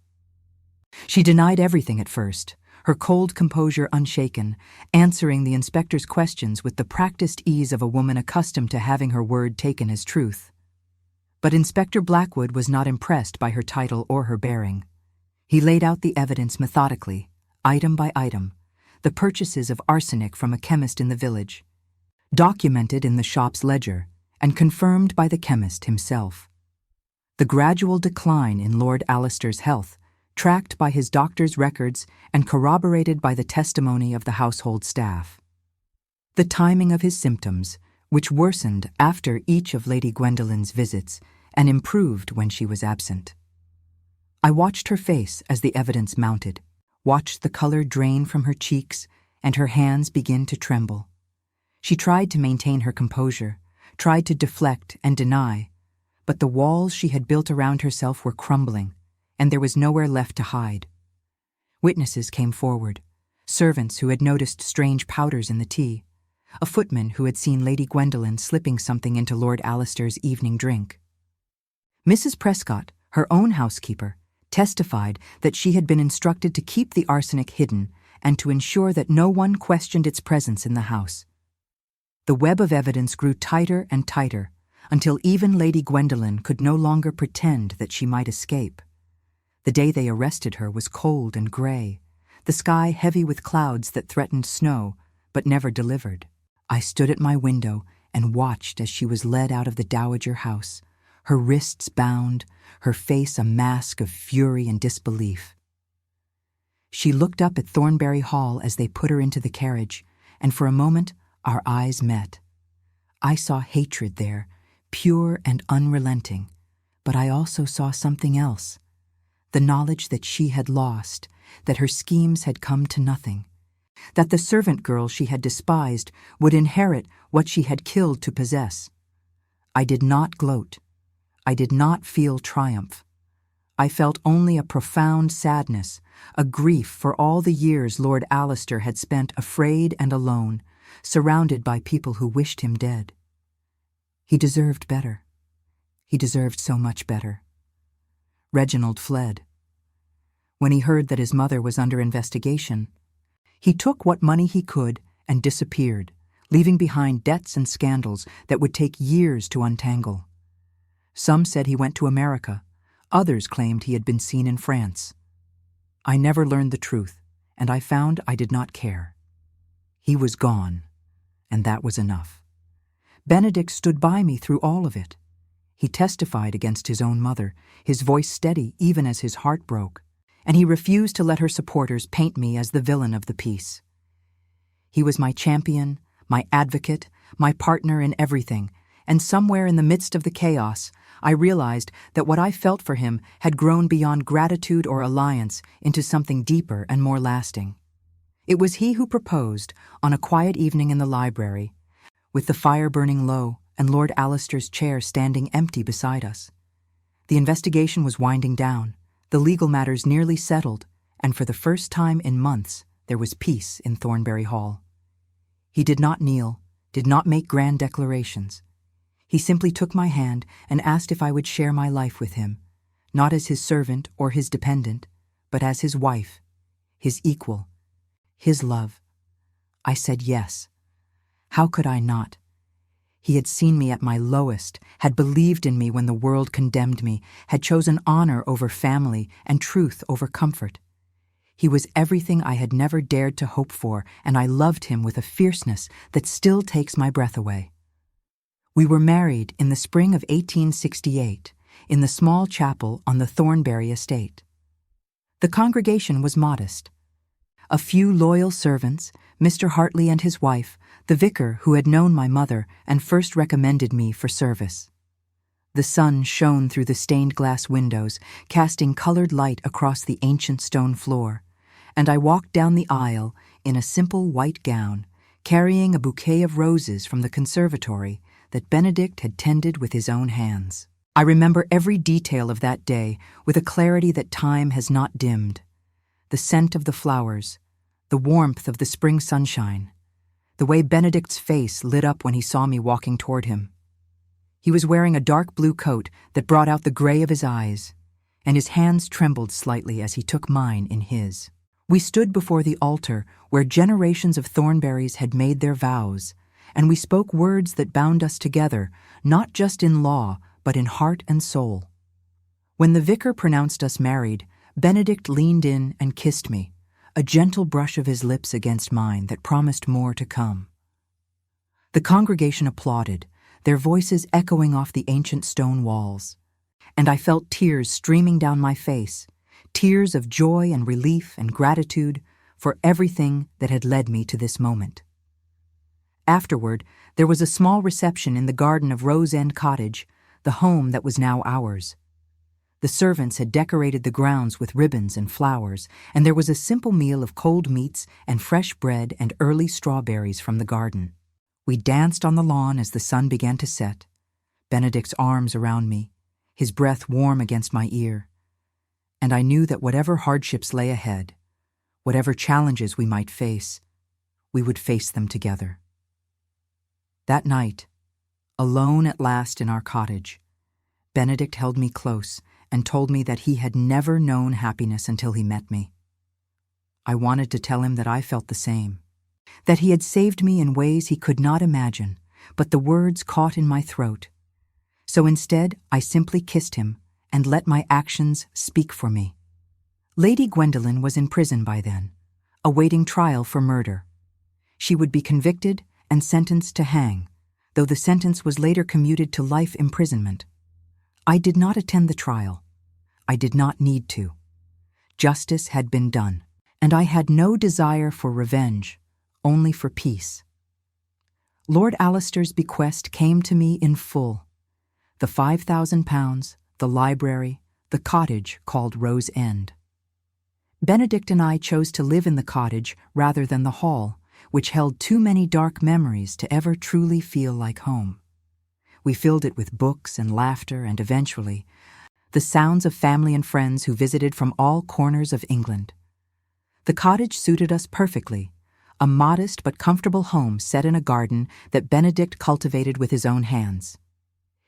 She denied everything at first, her cold composure unshaken, answering the inspector's questions with the practiced ease of a woman accustomed to having her word taken as truth. But Inspector Blackwood was not impressed by her title or her bearing. He laid out the evidence methodically, item by item, the purchases of arsenic from a chemist in the village, documented in the shop's ledger, and confirmed by the chemist himself. The gradual decline in Lord Alistair's health, tracked by his doctor's records and corroborated by the testimony of the household staff. The timing of his symptoms, which worsened after each of Lady Gwendolen's visits and improved when she was absent. I watched her face as the evidence mounted, watched the color drain from her cheeks and her hands begin to tremble. She tried to maintain her composure, tried to deflect and deny, but the walls she had built around herself were crumbling, and there was nowhere left to hide. Witnesses came forward, servants who had noticed strange powders in the tea, a footman who had seen Lady Gwendolen slipping something into Lord Alistair's evening drink. Mrs. Prescott, her own housekeeper, testified that she had been instructed to keep the arsenic hidden and to ensure that no one questioned its presence in the house. The web of evidence grew tighter and tighter until even Lady Gwendolen could no longer pretend that she might escape. The day they arrested her was cold and gray, the sky heavy with clouds that threatened snow but never delivered. I stood at my window and watched as she was led out of the dowager house, her wrists bound, her face a mask of fury and disbelief. She looked up at Thornbury Hall as they put her into the carriage, and for a moment our eyes met. I saw hatred there, pure and unrelenting, but I also saw something else. The knowledge that she had lost, that her schemes had come to nothing, that the servant girl she had despised would inherit what she had killed to possess. I did not gloat. I did not feel triumph. I felt only a profound sadness, a grief for all the years Lord Alistair had spent afraid and alone, surrounded by people who wished him dead. He deserved better. He deserved so much better. Reginald fled. When he heard that his mother was under investigation, he took what money he could and disappeared, leaving behind debts and scandals that would take years to untangle. Some said he went to America. Others claimed he had been seen in France. I never learned the truth, and I found I did not care. He was gone, and that was enough. Benedict stood by me through all of it. He testified against his own mother, his voice steady even as his heart broke, and he refused to let her supporters paint me as the villain of the piece. He was my champion, my advocate, my partner in everything, and somewhere in the midst of the chaos, I realized that what I felt for him had grown beyond gratitude or alliance into something deeper and more lasting. It was he who proposed, on a quiet evening in the library, with the fire burning low and Lord Alistair's chair standing empty beside us. The investigation was winding down, the legal matters nearly settled, and for the first time in months there was peace in Thornbury Hall. He did not kneel, did not make grand declarations. He simply took my hand and asked if I would share my life with him, not as his servant or his dependent, but as his wife, his equal, his love. I said yes. How could I not? He had seen me at my lowest, had believed in me when the world condemned me, had chosen honor over family and truth over comfort. He was everything I had never dared to hope for, and I loved him with a fierceness that still takes my breath away. We were married in the spring of 1868, in the small chapel on the Thornbury estate. The congregation was modest. A few loyal servants, Mr. Hartley and his wife, the vicar who had known my mother and first recommended me for service. The sun shone through the stained glass windows, casting colored light across the ancient stone floor, and I walked down the aisle in a simple white gown, carrying a bouquet of roses from the conservatory that Benedict had tended with his own hands. I remember every detail of that day with a clarity that time has not dimmed. The scent of the flowers, the warmth of the spring sunshine, the way Benedict's face lit up when he saw me walking toward him. He was wearing a dark blue coat that brought out the gray of his eyes, and his hands trembled slightly as he took mine in his. We stood before the altar where generations of Thornburys had made their vows, and we spoke words that bound us together, not just in law, but in heart and soul. When the vicar pronounced us married, Benedict leaned in and kissed me, a gentle brush of his lips against mine that promised more to come. The congregation applauded, their voices echoing off the ancient stone walls, and I felt tears streaming down my face, tears of joy and relief and gratitude for everything that had led me to this moment. Afterward, there was a small reception in the garden of Rose End Cottage, the home that was now ours. The servants had decorated the grounds with ribbons and flowers, and there was a simple meal of cold meats and fresh bread and early strawberries from the garden. We danced on the lawn as the sun began to set, Benedict's arms around me, his breath warm against my ear, and I knew that whatever hardships lay ahead, whatever challenges we might face, we would face them together. That night, alone at last in our cottage, Benedict held me close and told me that he had never known happiness until he met me. I wanted to tell him that I felt the same, that he had saved me in ways he could not imagine, but the words caught in my throat. So instead, I simply kissed him and let my actions speak for me. Lady Gwendolen was in prison by then, awaiting trial for murder. She would be convicted and sentenced to hang, though the sentence was later commuted to life imprisonment. I did not attend the trial. I did not need to. Justice had been done, and I had no desire for revenge, only for peace. Lord Alister's bequest came to me in full. The £5,000, the library, the cottage called Rose End. Benedict and I chose to live in the cottage rather than the hall, which held too many dark memories to ever truly feel like home. We filled it with books and laughter and eventually, the sounds of family and friends who visited from all corners of England. The cottage suited us perfectly, a modest but comfortable home set in a garden that Benedict cultivated with his own hands.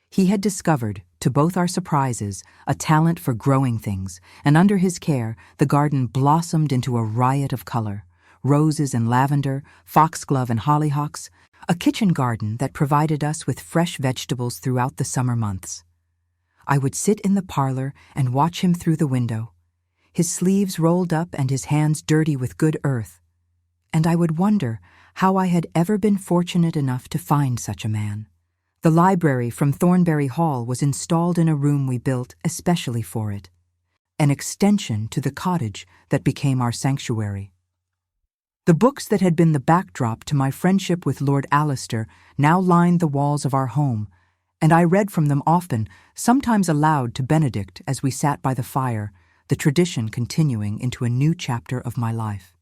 He had discovered, to both our surprises, a talent for growing things, and under his care, the garden blossomed into a riot of color, roses and lavender, foxglove and hollyhocks, a kitchen garden that provided us with fresh vegetables throughout the summer months. I would sit in the parlor and watch him through the window, his sleeves rolled up and his hands dirty with good earth, and I would wonder how I had ever been fortunate enough to find such a man. The library from Thornbury Hall was installed in a room we built especially for it, an extension to the cottage that became our sanctuary. The books that had been the backdrop to my friendship with Lord Alister now lined the walls of our home, and I read from them often, sometimes aloud to Benedict as we sat by the fire, the tradition continuing into a new chapter of my life.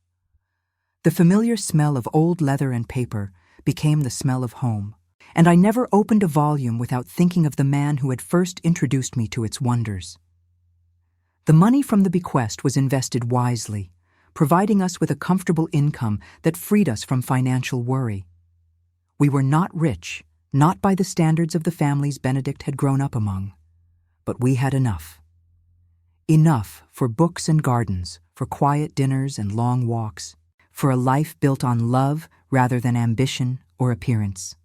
The familiar smell of old leather and paper became the smell of home, and I never opened a volume without thinking of the man who had first introduced me to its wonders. The money from the bequest was invested wisely, providing us with a comfortable income that freed us from financial worry. We were not rich, not by the standards of the families Benedict had grown up among, but we had enough. Enough for books and gardens, for quiet dinners and long walks, for a life built on love rather than ambition or appearance.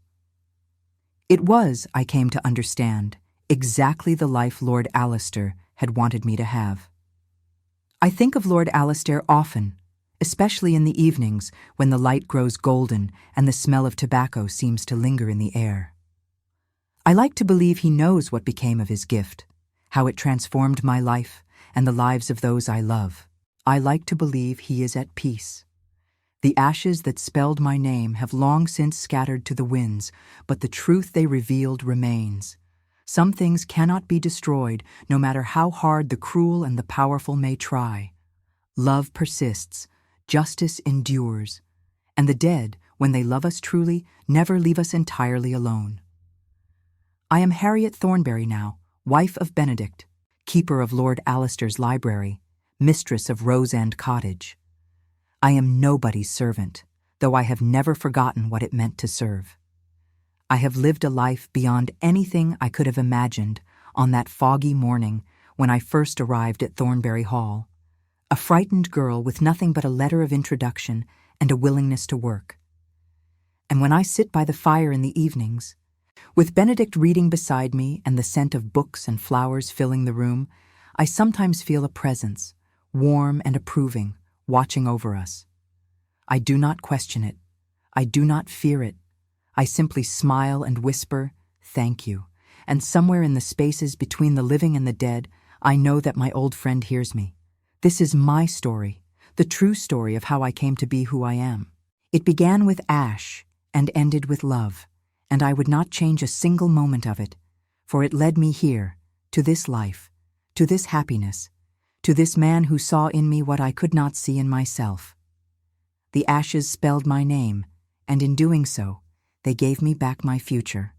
It was, I came to understand, exactly the life Lord Alistair had wanted me to have. I think of Lord Alistair often, especially in the evenings when the light grows golden and the smell of tobacco seems to linger in the air. I like to believe he knows what became of his gift, how it transformed my life and the lives of those I love. I like to believe he is at peace. The ashes that spelled my name have long since scattered to the winds, but the truth they revealed remains. Some things cannot be destroyed, no matter how hard the cruel and the powerful may try. Love persists, justice endures, and the dead, when they love us truly, never leave us entirely alone. I am Harriet Thornbury now, wife of Benedict, keeper of Lord Alistair's library, mistress of Rose End Cottage. I am nobody's servant, though I have never forgotten what it meant to serve. I have lived a life beyond anything I could have imagined on that foggy morning when I first arrived at Thornbury Hall, a frightened girl with nothing but a letter of introduction and a willingness to work. And when I sit by the fire in the evenings, with Benedict reading beside me and the scent of books and flowers filling the room, I sometimes feel a presence, warm and approving, watching over us. I do not question it. I do not fear it. I simply smile and whisper, "Thank you." And somewhere in the spaces between the living and the dead, I know that my old friend hears me. This is my story, the true story of how I came to be who I am. It began with ash and ended with love, and I would not change a single moment of it, for it led me here, to this life, to this happiness, to this man who saw in me what I could not see in myself. The ashes spelled my name, and in doing so, they gave me back my future.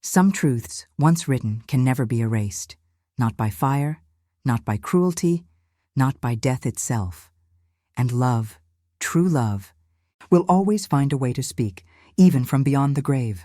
Some truths, once written, can never be erased, not by fire, not by cruelty, not by death itself. And love, true love, will always find a way to speak, even from beyond the grave.